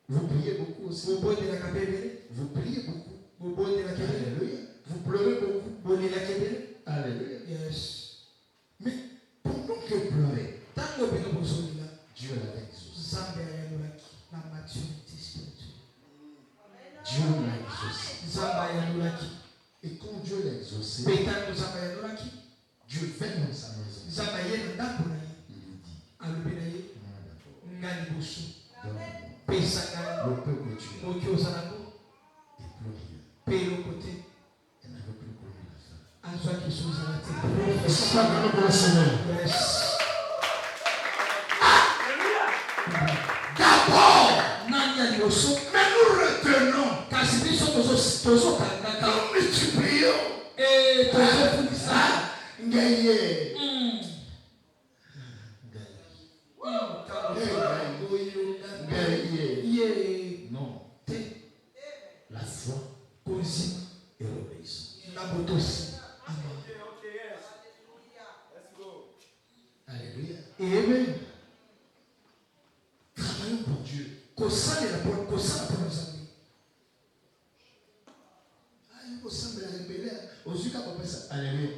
Vous priez beaucoup aussi. Vous priez beaucoup. Alléluia. Vous pleurez beaucoup. Alléluia. Yes. Mais pendant que vous pleurez, Dieu l'a exaucé. Dieu l'a exaucé. Et quand Dieu l'a exaucé, Dieu vint dans sa maison. Il lui dit, le peu que tu as, et plus rien. Elle n'avait plus connu la fin. Est-ce que ça pour le Seigneur? D'abord, mais nous retenons, nous multiplions. Non. La foi et l'obéissance. Alléluia. Amen. Travaillons pour Dieu. Alléluia.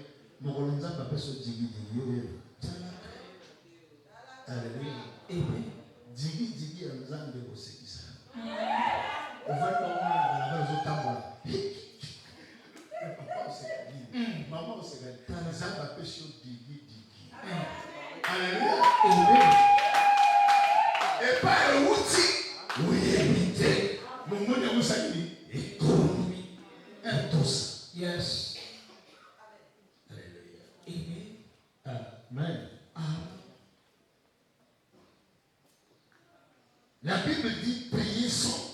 Alléluia. Digi Nzambe kosekisa. Ovanda wana bazotambola. Papa osekali. Maman osekali. Nzambe apesi yo digi. Alléluia. Amen. Et pas le outil. Oui, éviter. Mon monde est moussaki. Économie. Tous. Yes. Alléluia. Amen. Amen. La Bible dit prier sans.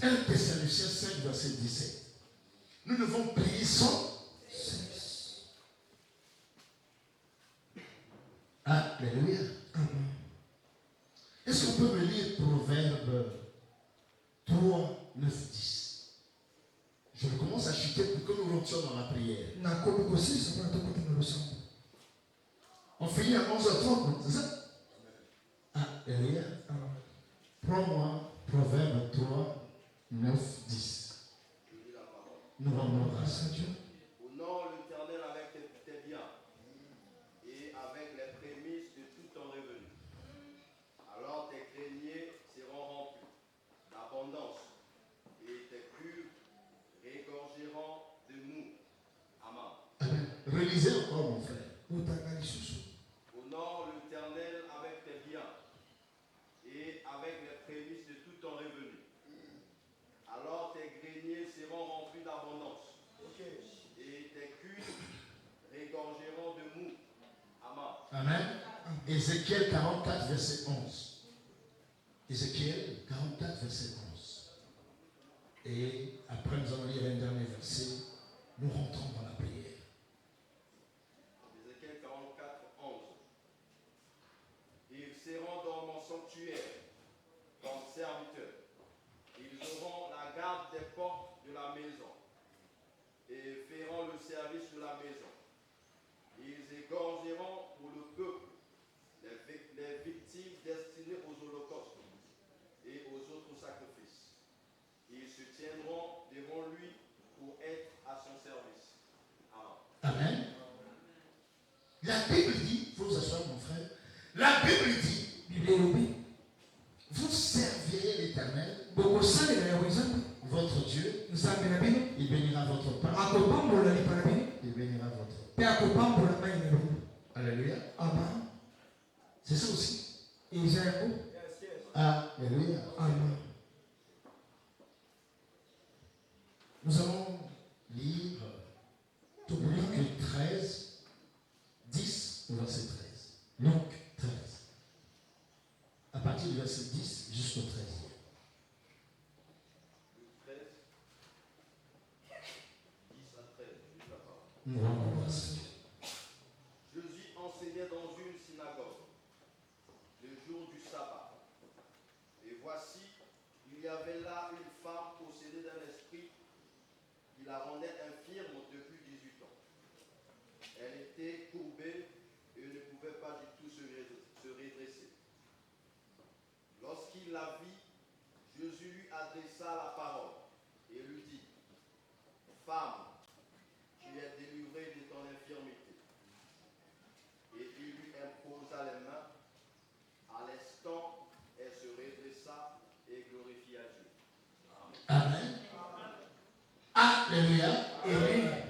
1 Thessaloniciens 5, verset 17. Nous devons prier sans. Alléluia. Est-ce qu'on peut me lire Proverbe 3, 9, 10? Je commence à chuter pour que nous rentrions dans la prière. On finit à 11h30, c'est ça? Alléluia. Prends-moi Proverbe 3, 9, 10. Nous rendons grâce à Dieu. Honore l'Éternel avec tes biens et avec les prémices de tout ton revenu. Alors tes greniers seront remplis d'abondance et tes cuves régorgeront de mou. Amen. Amen. Relisez encore, mon frère. Honore l'Éternel avec tes biens et avec les prémices de tout ton revenu. Alors tes greniers seront remplis d'abondance. Et tes cuves régorgeront de mou. Amen. Amen. Ézéchiel 44, verset 11. Ézéchiel 44, verset 11. Et après, nous allons lire un dernier verset. Nous rentrons dans la prière. Ézéchiel 44, 11. Ils seront dans mon sanctuaire comme serviteurs. Ils auront la garde des portes de la maison et feront le service de la maison. Ils égorgeront pour le peuple les victimes destinées aux holocaustes et aux autres sacrifices. Ils se tiendront devant lui pour être à son service. Amen. Amen. La Bible dit, il faut vous asseoir mon frère, la Bible dit, vous servirez l'Éternel, votre Dieu, il bénira votre pain, il bénira votre pain. Alléluia. Amen. C'est ça aussi. Alléluia. Amen. Nous allons lire Luc 13, 10 au verset 13. Luc 13. À partir du verset 10 jusqu'au 13. Luc 13, 10 à 13, juste la parole. Nous rendons grâce à Dieu. Jésus enseignait dans une synagogue le jour du sabbat. Et voici, il y avait là une femme possédée d'un esprit qui la rendait infirme depuis 18 ans. Elle était courbée et ne pouvait pas du tout se redresser. Lorsqu'il la vit, Jésus lui adressa la parole et lui dit: Femme, tu es délivrée de ton infirmité. Et il lui imposa les mains. À l'instant, elle se redressa et glorifia Dieu. Amen. Alléluia. Amen.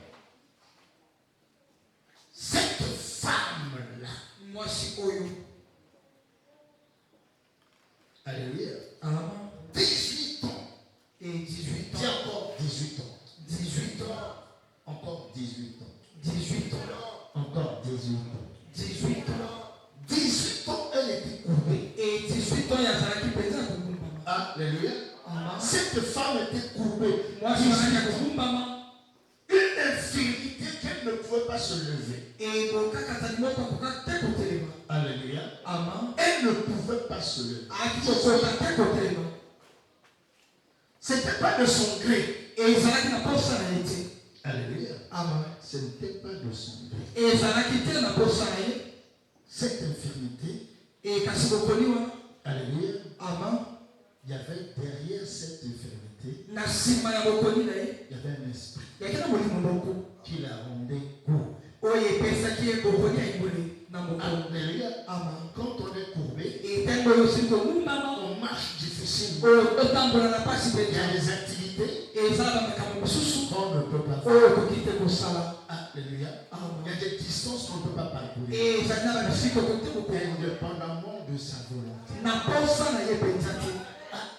Cette femme-là, alléluia, Amen. 18 ans. Et 18 Dis ans. encore 18 ans. 18 ans. Encore 18 ans. 18 ans. Encore 18 ans. 18 ans. 18 ans, elle était courbée. Et 18 ans, il y a ça qui pèse à tout. Alléluia. Amen. Cette femme était courbée. Moi, je suis à maman. Une infirmité qu'elle ne pouvait pas se lever. Et mon cas, quand tu Alléluia. Amen. Elle ne pouvait pas se lever. C'était pas de son gré. Et ça n'a pas ça été. Alléluia. Amen. Ce n'était pas de son gré. Et ça n'a quitté n'a pas ça. Cette infirmité. Et quand c'est reconnu, Alléluia. Amen. Il y avait derrière cette infirmité Nasima ya reconnu pembeni il y avait un esprit yakina molimo moko qui la rendait court. oyo epesaki ye bokoki ya ibole na moko. Alléluia. Amen. Quand on est courbé, etango oyo osili kogumbama on marche difficilement. oyo otambola na pasi Il y a mpenza des activités ezala bamakambo mosusu qu'on ne peut pas faire. oyo okoki te kosala. Alléluia. Il y Amen. a des distances qu'on ne peut pas parcourir. ezali na babisika okoki te kokoma Indépendamment de sa volonté. na posa na ye mpenza te.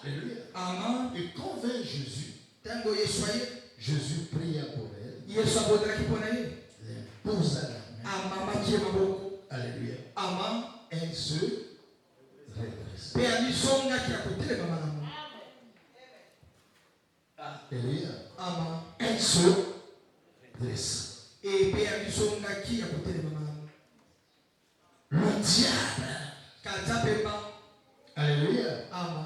Alléluia. Amen. Et quand vint Jésus, ntango yesu aye Jésus pria pour elle, yesu abondelaki mpo na ye les posa la main. amamaki ye maboko. Alléluia. Amen. Elle se redresse. mpe amisongaki ya kotelema malamu. Alléluia. Amen. Elle se dresse. mpe amisongaki ya kotelema malamu. Le diable. kaza pemba. Alléluia. Amen.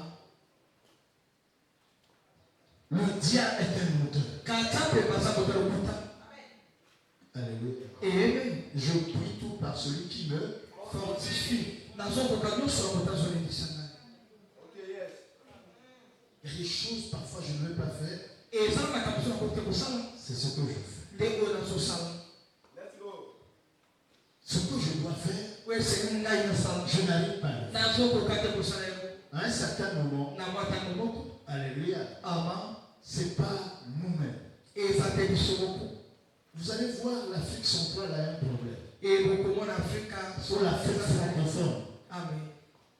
Le diable est un moteur. kaza pemba za moto lokuta. Alléluia. Amen. Je prie tout par celui qui me fortifie nazokoka nyonso ya moto azolendisa ngai. Il y a des choses parfois je ne veux pas faire. ezala makambo so nakoki te kosala C'est ce que je fais. ndenge oyo nazosala. Ce que je dois faire, oyo esengi ngai nasala je n'arrive pas à le faire. nazokoka te kosala yango À un certain moment, na mwa ntango moko. alléluia, Ama c'est pas nous-mêmes. eza te biso moko. Vous allez voir, l'Afrique centrale a un problème. bokomona afrika Sur l'Afrique francophone amen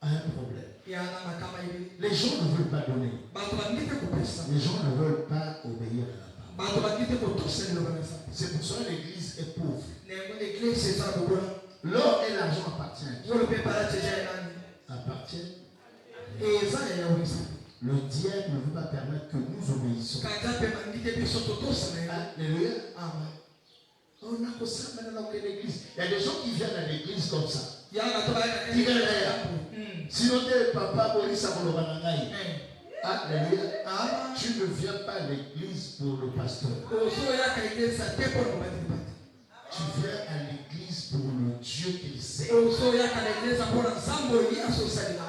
a un problème. yana makama ebele. Les gens ne veulent pas donner. bato balingi te kopesa. Les gens ne veulent pas obéir à la parole. bato balingi te kotosa liloba na nzambe. C'est pour ça que l'Église est pauvre. nengo l'église eza bokola. L'or et l'argent appartiennent. ngolo mpe palati eza ya nani. Appartiennent. eza ya yawe nzambe. Le diable ne veut pas permettre que nous obéissions. kaza mpe balingi te biso totosa na ye. Alléluia. amen. On a que ça maintenant dans l'église. Il y a des gens qui viennent à l'église comme ça. yana bato bayaka Sinon, papa, Maurice, Alléluia. Amen. Tu ne viens pas à l'église pour le pasteur. ozoyaka eglise te mpo na mobali te. Tu viens à l'église pour le Dieu qu'il sait. ozoyaka na eglise mpo na nzambe oyo ye azosalela.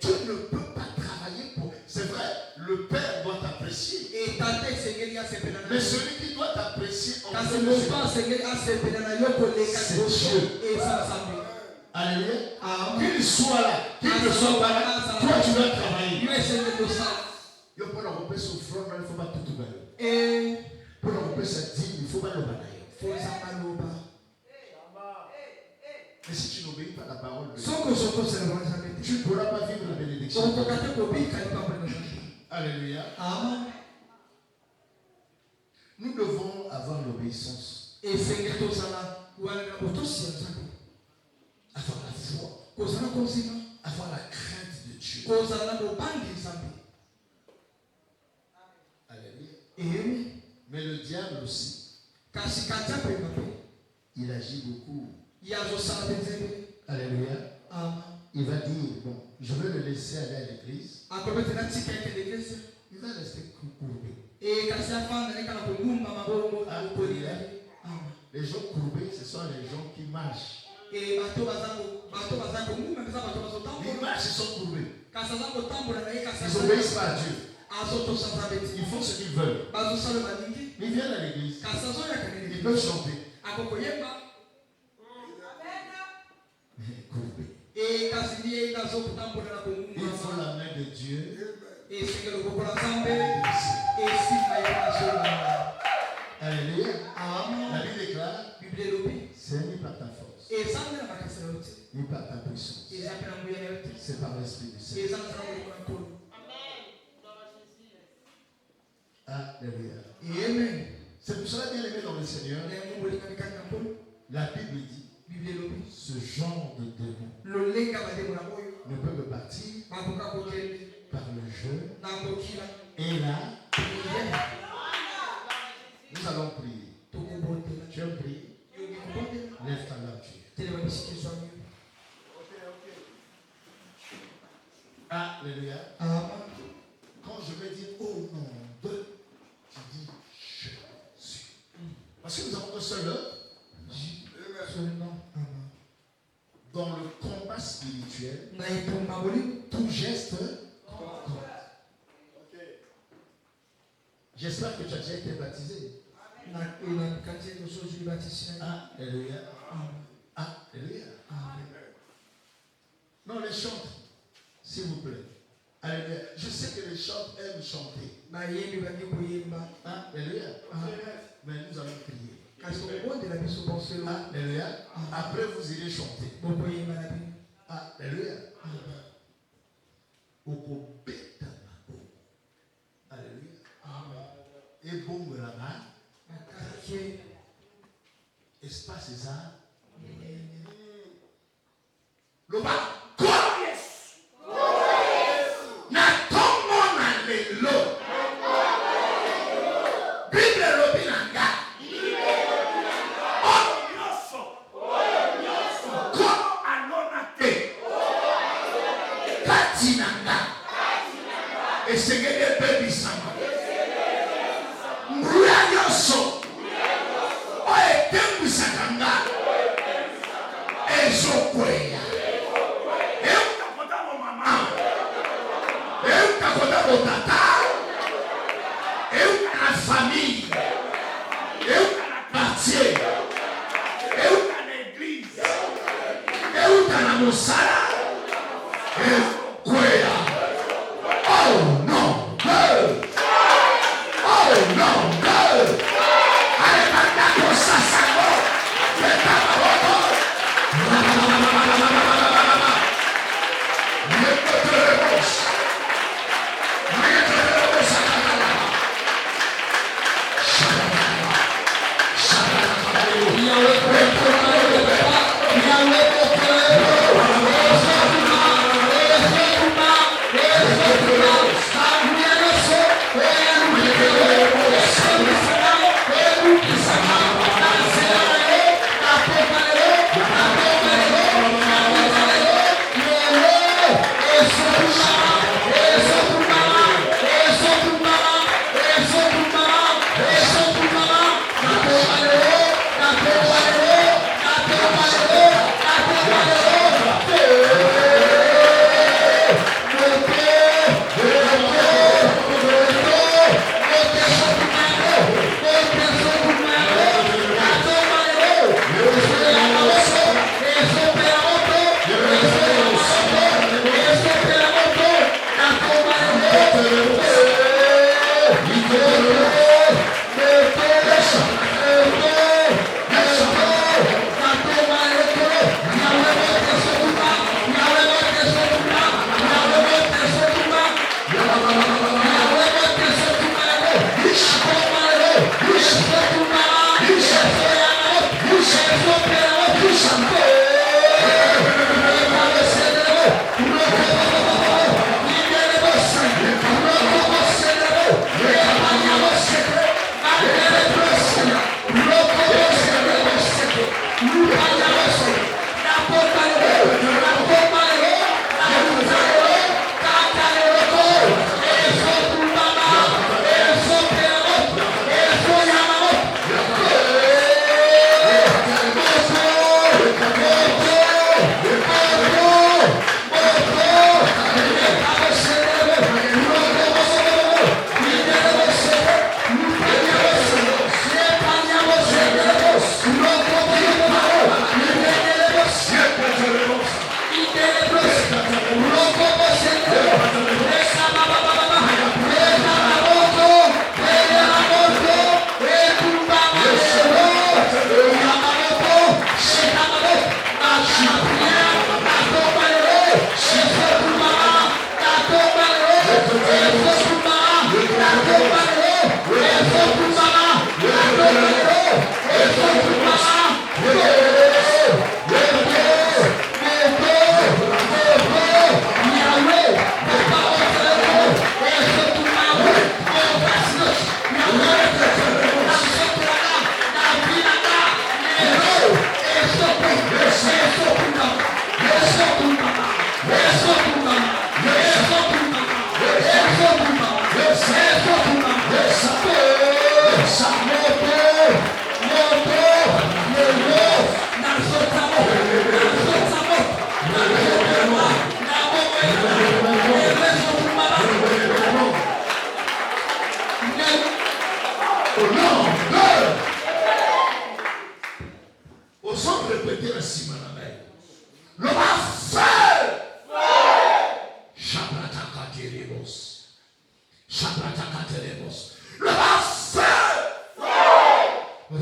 Tu ne peux pas travailler pour. C'est vrai, le Père doit t'apprécier. etata esengeli asepela na Mais celui qui doit t'apprécier en kasi fait, moto asengeli asepela na yo koleka C'est liboso Dieu. eza nzambe. Alléluia. Amen. Qu'il soit là, qu'il ne soit pas là, toi tu dois travailler. yo esengeli kosala. Yo pour l'enrouper sur front, il ne faut pas tout oublier. e Pour l'enrouper sa dîme, il ne faut pas le balayer. fozanga loba Mais si tu n'obéis pas à la parole de Dieu, soki ozokosela na nzambe tu ne pourras pas vivre la bénédiction. okoka te kobika likambo na nzambe. Alléluia. Amen. Nous devons avoir l'obéissance, esengeli tozala wana na botosi ya nzambe. avoir la foi, kozala kozima avoir la crainte de Dieu. kozala na bobangi nzambe. Alléluia. Mais le diable aussi, kasi katia pemba mpe il agit beaucoup. ye azosala mpe nzembe. Alléluia. Amen. Il va dire, bon, je vais le laisser aller à l'église. akobete natika ete l'église Il va rester courbé. kasi afanda nekala kogumba maboko Alléluia. Amen. Les gens courbés, ce sont les gens qui marchent. bato baza kogumba mpeza bato Ils bazotambola marchent, ils sont courbés. kasi aza kotambola na ye kasi Ils n'obéissent pas à Dieu. azotosa nzambe te Ils font ce qu'ils veulent. bazosala balingi Ils viennent à l'église. kasi azoyaka na Ils l'église peuvent chanter. akokoyemba Courbés. kasi ndiye ina azokotambola na Ils font kogumba la main de Dieu. esengeli kokola nzambe Ici. esima ye nazola. Alléluia. Amen. La Bible déclare, Bible elobi c'est ni par ta force, ezambe na makasi na yo te ni par ta puissance. eza mpe na nguya na yo te C'est par l'Esprit du Seigneur. eza nzambe kolikola nkolo. Alléluia. Amen. C'est pour cela, bien aimé dans le Seigneur, ndenge molingalikani na nkolo la Bible dit, Bible elobi ce genre de démon lolenga bademo na oyo ne peut que partir bakoka kokende par le jeûne na kokila et la. priere Nous allons prier. tokobondela Tu aimes prier? yoki kobondela Lève ta main, Dieu. telema bisikizwa yo. Alléluia. Amen. Quand je vais dire au nom de, tu dis je suis. Parce que nous avons un seul œuvre. Seulement. Amen. Dans le combat spirituel, na etumba bolingo tout geste compte. J'espère que tu as déjà été baptisé. Alléluia. Alléluia. Non, les chantres, s'il vous plaît. Alléluia. Je sais que les chantres aiment chanter. Alléluia. Mais nous allons prier. Alléluia. Après, vous irez chanter. Alléluia. Alléluia. Et bon, là-bas. Espace, c'est ça. Le bas. Yahweh,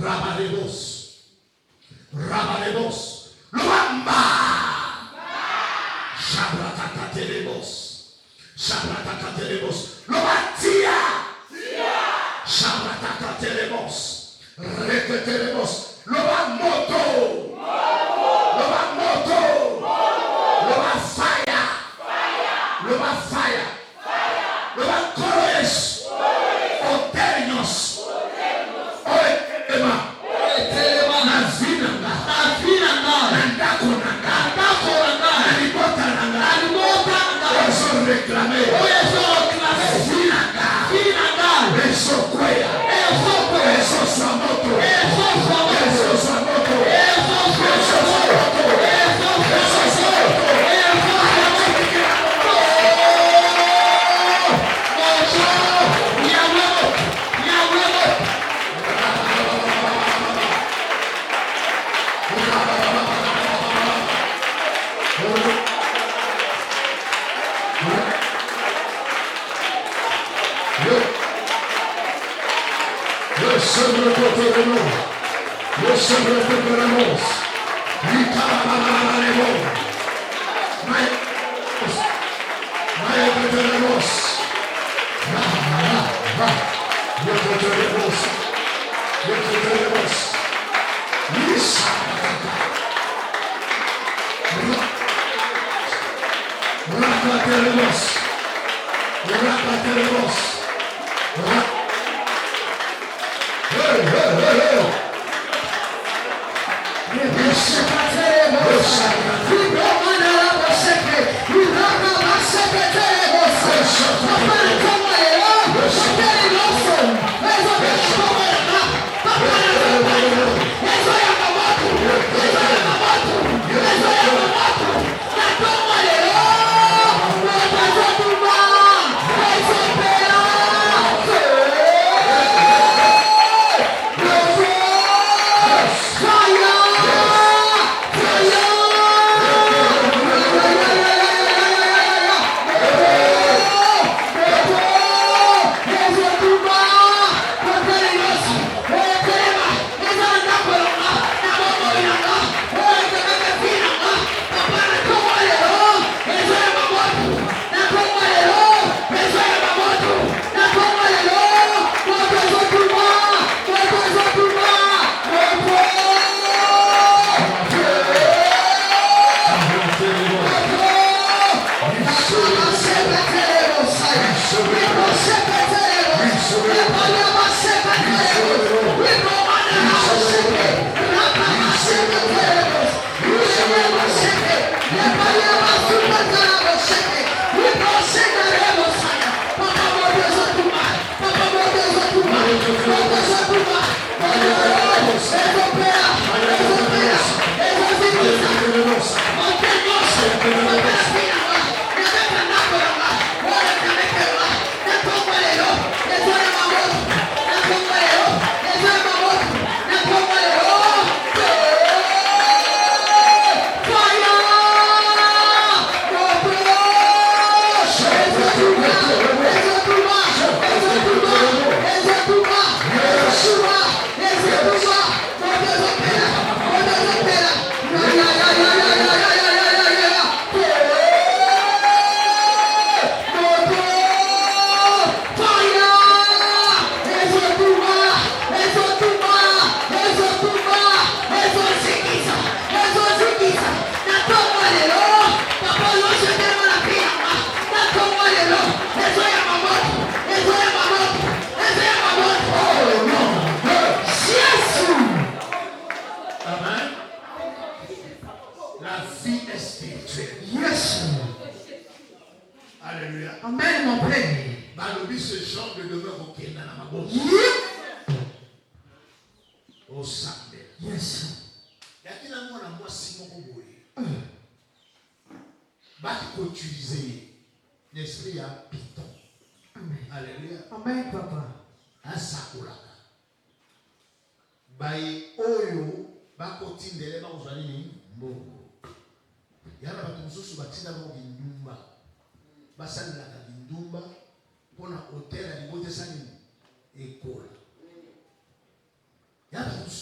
Rabalebos. Rabalebos. Lomba. Shabratatelebos. Shabratatelebos. Lomatia. Shabratatelebos. Reketelebos. Lomamoto. Lomamoto. Loma fire. Loma fire. Loma koroes. Oterios. Oetema.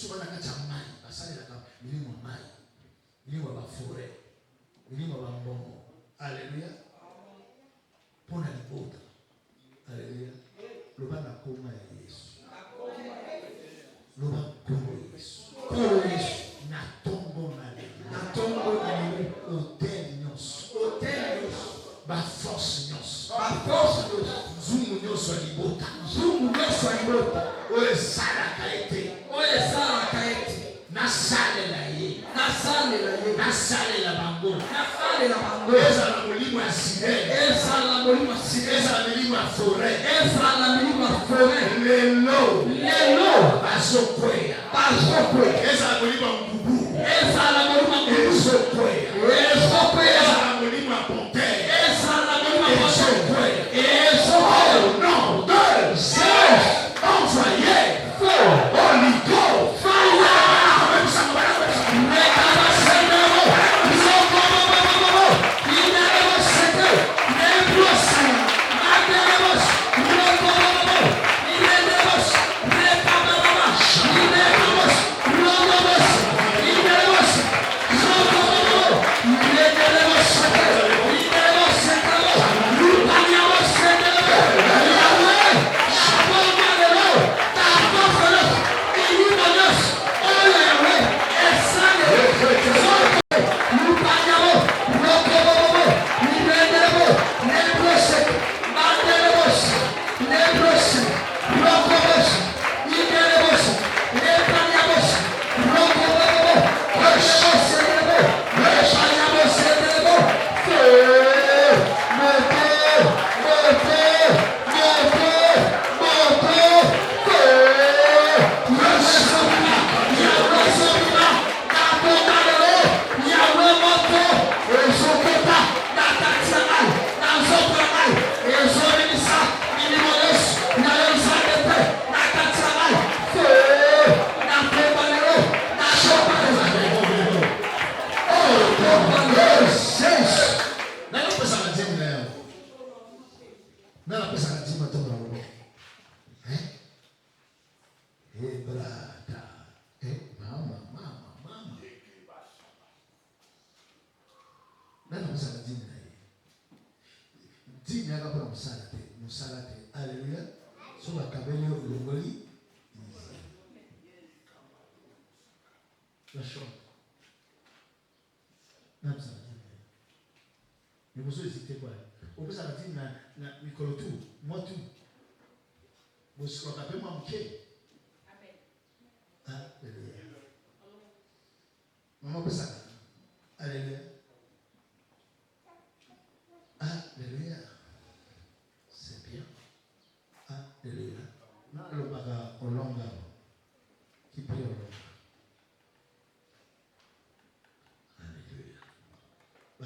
mosusu banakati ya mai basalelaka milimo ya mai, milimo ya baforet, milimo ya bambongo. Alléluia. Pour la libota. Alléluia. Loba na koma ya Yesu. Loba koma Yesu. Koma Yesu. Na tombo na le. Na tombo na le. Hotel nyonso. Hotel nyonso. Ba force nyonso. Ba force nyonso. Zumu nyonso ya libota. Zumu nyonso ya libota. Oye sala kaete. Oye sala kaete. Na sale la ye. Na sale la ye. Na sale la bango. Na sale la bango. Eza la molimo ya sirene. Eza la molimo ya sirene. Eza la milimo ya foret. Eza la milimo ya foret. Lelo. Lelo. Bazokwea. Bazokwea. Eza la molimo ya ngubu. Eza la molimo ya ngubu. Ezokwea. Ezokwea. Eza la molimo ya ponte. Eza la molimo ya ponte. Ezokwea. Ezokwea. Au nom de Jésus. Envoyez. Feu. Holy Ghost. Fire.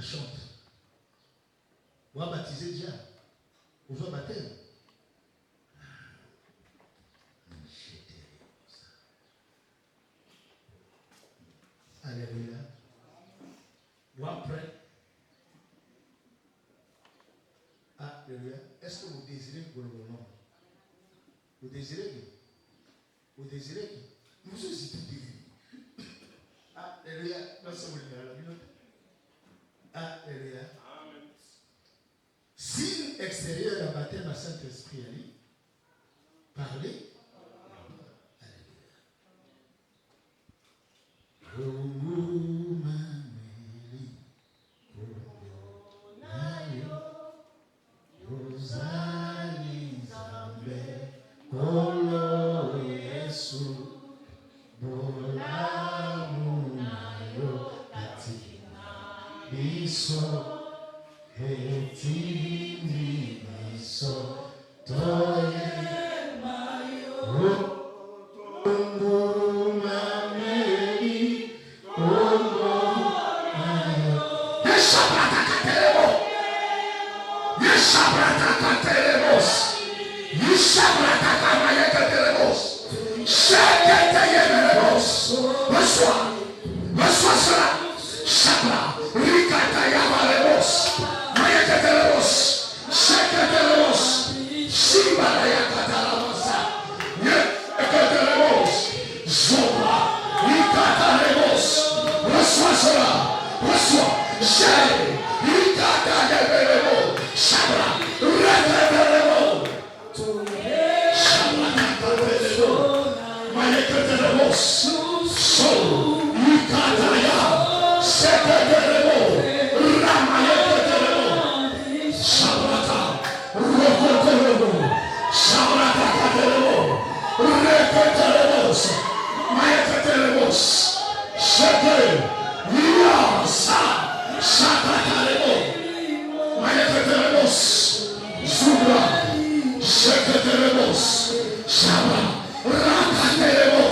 Chante. On va baptiser déjà. On va baptiser. Alléluia. Ou après. Alléluia. Est-ce que vous désirez pour le nom? Vous désirez qui? Vous désirez qui? Vous aussi tout désirez. Alléluia. Non, c'est vous le minute. Alléluia. Amen. Signe extérieur à baptême à Saint-Esprit, parlez. Reçois cela. Chabra. Rikata Yabalebo. cela. Reçois. J'ai. Ikata Deberebo. Chabra. Reverberebo. Chabra Deberebo. Mayeketerebo. So. Ikataya. Seketerebo. Ramayeketerebo. Shabrata. Rokoterebo. Shabrata Katerebo. Reketerebo. Mayeketerebo. Sheke. Yasa. Shakaterebo. Mayeketerebo. Zubra. Sheketerebo. Shabra. Rakaterebo.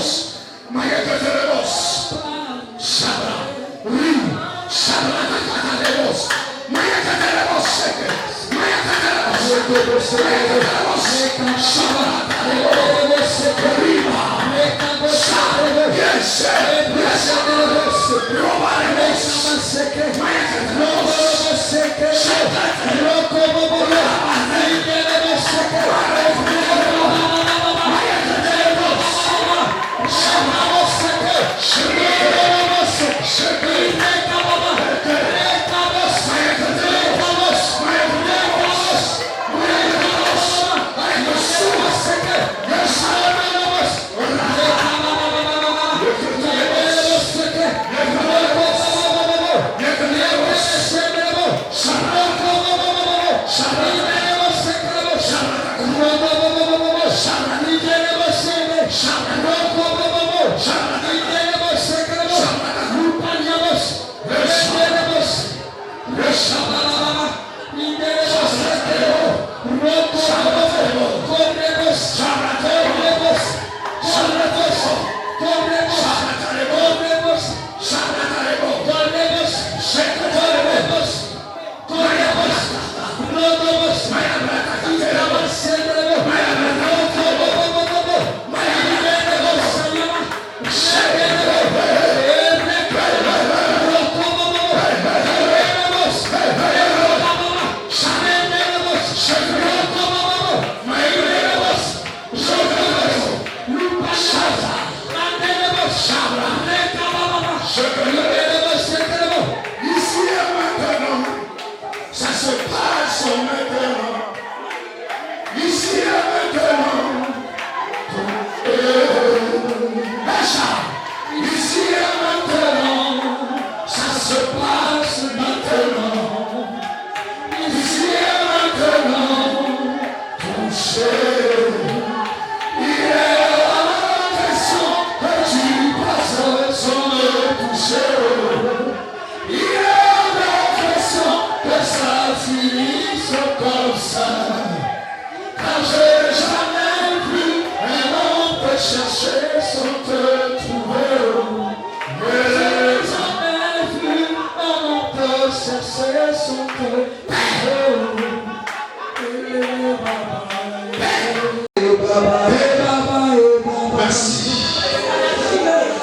Mayeketerebo. Shabra. Rim. Shabra Katerebo. Mayeketerebo. Sheke. Mayeketerebo. Mayeketerebo. Shabra Katerebo. Riba. Yes. Yes.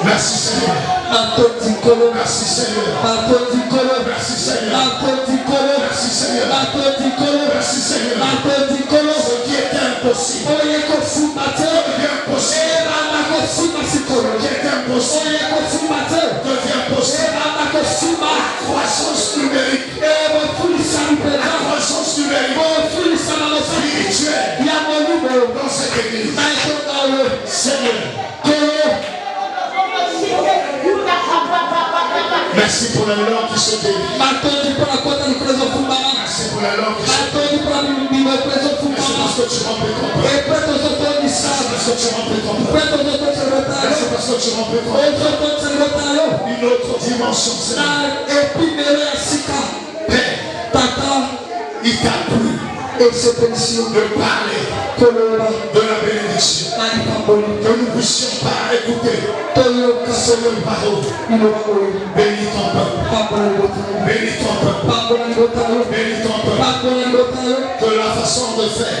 Merci Seigneur. Merci Seigneur. Merci Seigneur. Merci Seigneur. Merci Seigneur. Ce qui était impossible devient possible. Ce qui est impossible devient possible. La croissance numérique. La croissance numérique spirituelle dans cette église. Seigneur. Merci pour la langue qui se délivre. Merci pour la langue qui se délivre. Merci parce que tu remplis ton peuple. Merci parce que tu remplis ton peuple. Merci parce que tu remplis ton peuple. Une autre dimension, Seigneur. Père, il t'a plu de parler de la bénédiction. Que nous puissions pas écouter seule parole. Bénis ton peuple. Bénis ton peuple. Bénis ton peuple. De la façon de faire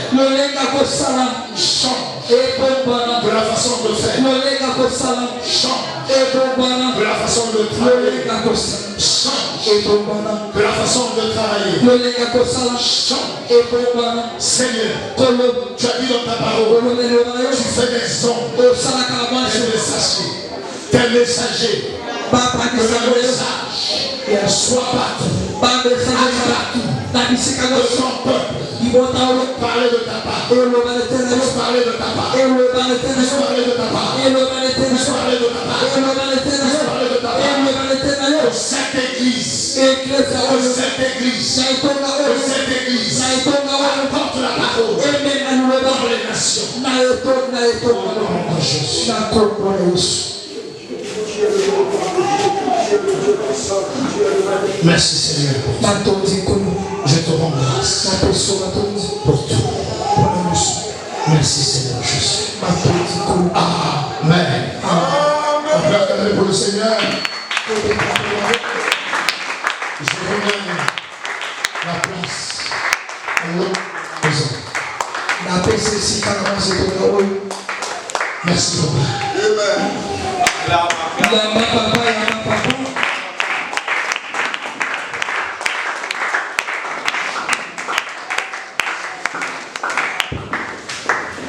change. De la façon de faire change. De la façon de travailler change. De la façon de travailler change. Seigneur, tu as dit dans ta parole, tu fais des ondes, des messagers Que le message soit partout. Aille partout. De ton peuple. Parler de ta part. Parler de ta part. Parler de ta part. Parler de ta part. Parler de ta part. De cette église. De cette église. Apporte la parole dans les nations. Au nom de Jésus. Merci Seigneur. Je te rends grâce pour tout. Merci Seigneur Jésus. Amen. On peut acclamer pour le Seigneur. Je remets la place à l'autre maison. Merci Papa.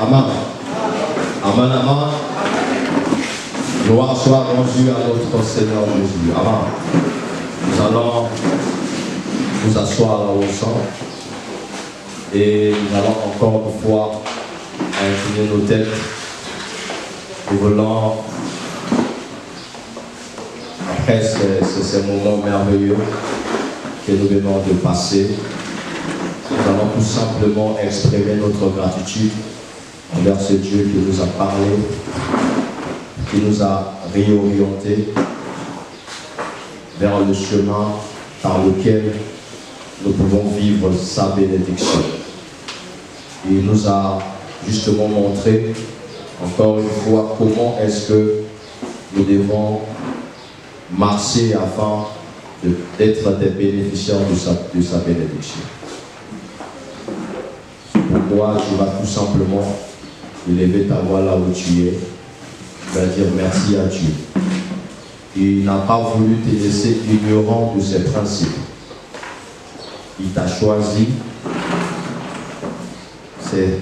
Amen. Amen, amen. Gloire soit rendue à notre Seigneur Jésus. Amen. Nous allons nous asseoir là au centre et nous allons encore une fois incliner nos têtes. Nous voulons, après ces moments merveilleux que nous venons de passer, nous allons tout simplement exprimer notre gratitude envers ce Dieu qui nous a parlé, qui nous a réorientés vers le chemin par lequel nous pouvons vivre sa bénédiction. Il nous a justement montré encore une fois comment est-ce que nous devons marcher afin d'être des bénéficiaires de sa bénédiction. C'est pourquoi tu vas tout simplement élever ta voix là où tu es. Tu vas dire merci à Dieu. Il n'a pas voulu te laisser ignorant de ses principes. Il t'a choisi. C'est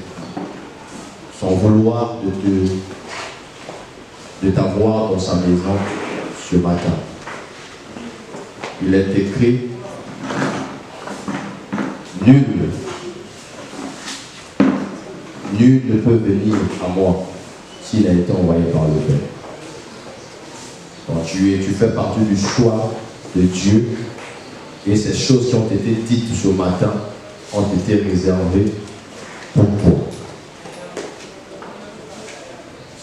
son vouloir de t'avoir dans sa maison ce matin. Il est écrit, nul ne peut venir à moi s'il a été envoyé par le Père. Donc tu fais partie du choix de Dieu et ces choses qui ont été dites ce matin ont été réservées pour toi.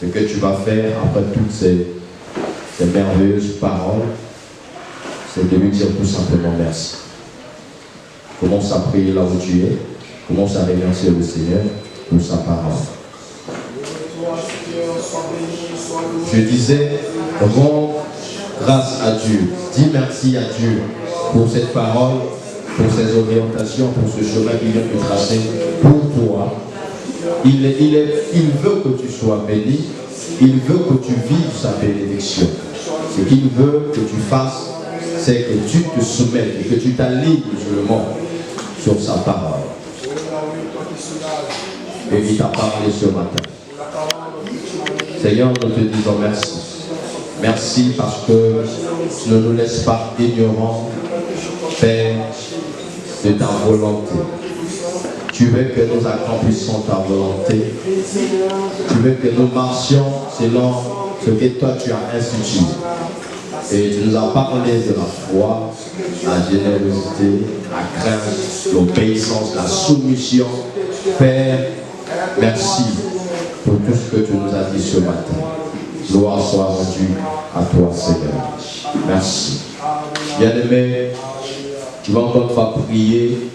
Ce que tu vas faire après toutes ces merveilleuses paroles, c'est de lui dire tout simplement merci. Commence à prier là où tu es. Commence à remercier le Seigneur pour sa parole. Je disais, rends grâce à Dieu. Dis merci à Dieu pour cette parole, pour ces orientations, pour ce chemin qu'il vient de tracer pour toi. Il veut que tu sois béni. Il veut que tu vives sa bénédiction. Ce qu'il veut que tu fasses, c'est que tu te soumettes et que tu t'alignes seulement sur sa parole. Et il t'a parlé ce matin. Seigneur, nous te disons merci. Merci parce que tu ne nous laisses pas ignorants, Père, de ta volonté. Tu veux que nous accomplissions ta volonté. Tu veux que nous marchions selon ce que toi tu as institué. Et tu nous as parlé de la foi, la générosité, la crainte, l'obéissance, la soumission. Père, merci pour tout ce que tu nous as dit ce matin. Gloire soit rendue à toi, Seigneur. Merci. Bien-aimé, tu vas encore une fois prier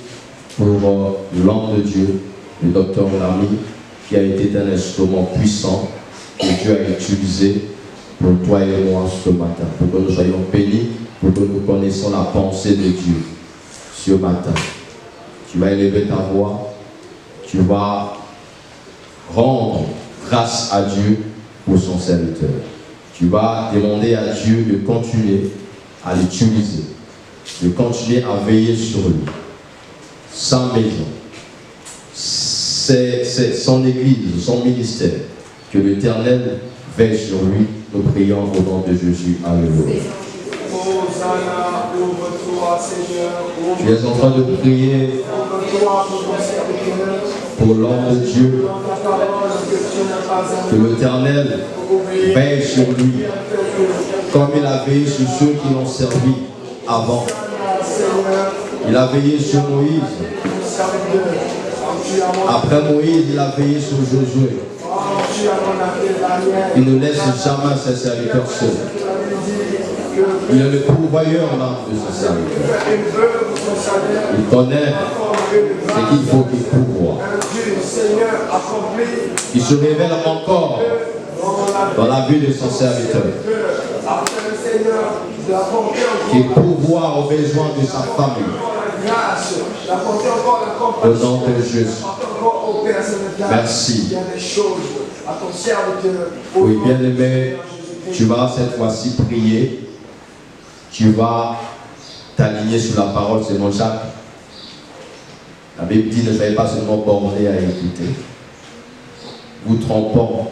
pour l'homme de Dieu, le docteur Lamy, qui a été un instrument puissant que Dieu a utilisé pour toi et moi ce matin, pour que nous soyons bénis, pour que nous connaissions la pensée de Dieu ce matin. Tu vas élever ta voix, tu vas rendre grâce à Dieu pour son serviteur. Tu vas demander à Dieu de continuer à l'utiliser, de continuer à veiller sur lui. Sa maison, c'est son église, son ministère, que l'Éternel veille sur lui. Nous prions au nom de Jésus. Alléluia. Tu es en train de prier pour l'homme de Dieu, que l'Éternel veille sur lui, comme il a veillé sur ceux qui l'ont servi avant. Il a veillé sur Moïse. Après Moïse, il a veillé sur Josué. Il ne laisse jamais ses serviteurs seuls. Il est le pourvoyeur de ses serviteurs. Il connaît ce qu'il faut qu'il pourvoie. Il se révèle encore dans la vie de son serviteur, qui pourvoit aux besoins de sa famille. Au nom de Jésus. Merci. Oui, bien-aimé, tu vas cette fois-ci prier. Tu vas t'aligner sur la parole selon Jacques. La Bible dit, ne soyez pas seulement bornés à écouter, vous trompant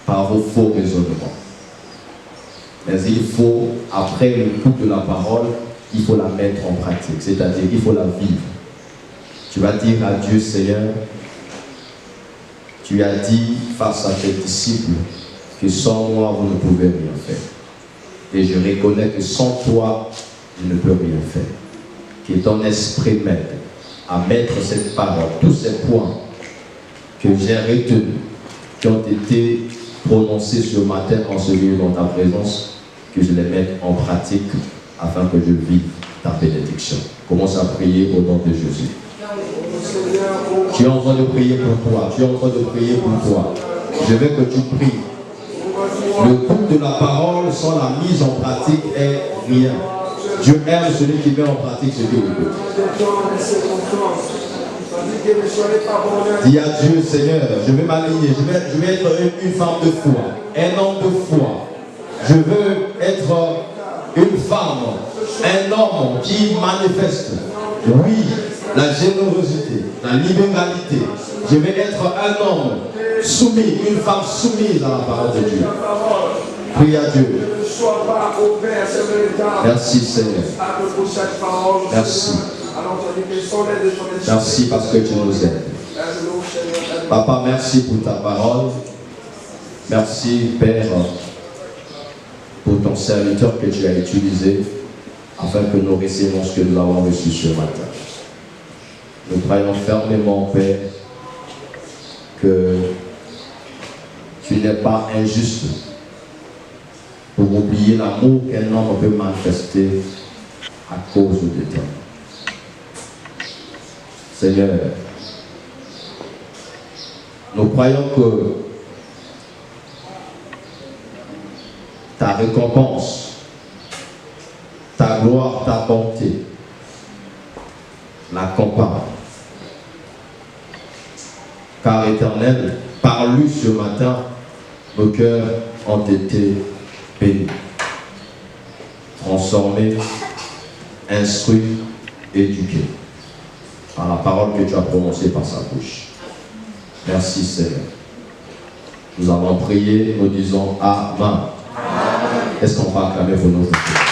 par vos faux raisonnements. Mais il faut, après l'écoute de la parole, il faut la mettre en pratique, c'est-à-dire il faut la vivre. Tu vas dire à Dieu, Seigneur, tu as dit face à tes disciples que sans moi vous ne pouvez rien faire. Et je reconnais que sans toi, je ne peux rien faire. Que ton esprit m'aide à mettre cette parole, tous ces points que j'ai retenus, qui ont été prononcés ce matin en ce lieu dans ta présence, que je les mette en pratique afin que je vive ta bénédiction. Commence à prier au nom de Jésus. Tu es en train de prier pour toi. Tu es en train de prier pour toi. Je veux que tu pries. Le coup de la parole sans la mise en pratique est rien. Dieu aime celui qui met en pratique ce qu'il veut. Dis à Dieu, Seigneur, je vais m'aligner. Je vais être une femme de foi, un homme de foi. Je veux être une femme, un homme qui manifeste, oui, la générosité, la libéralité. Je vais être un homme soumis, une femme soumise à la parole de Dieu. Prie à Dieu. Merci Seigneur. Merci. Merci parce que tu nous aides. Papa, merci pour ta parole. Merci Père pour ton serviteur que tu as utilisé afin que nous recevions ce que nous avons reçu ce matin. Nous croyons fermement, Père, que tu n'es pas injuste pour oublier l'amour qu'un homme peut manifester à cause de toi. Seigneur, nous croyons que ta récompense, ta gloire, ta bonté l'accompagne. Car Éternel, par lui ce matin, nos cœurs ont été bénis, transformés, instruits, éduqués par la parole que tu as prononcée par sa bouche. Merci Seigneur. Nous allons prier, nous disons Amen. Est-ce qu'on va acclamer pour notre Dieu?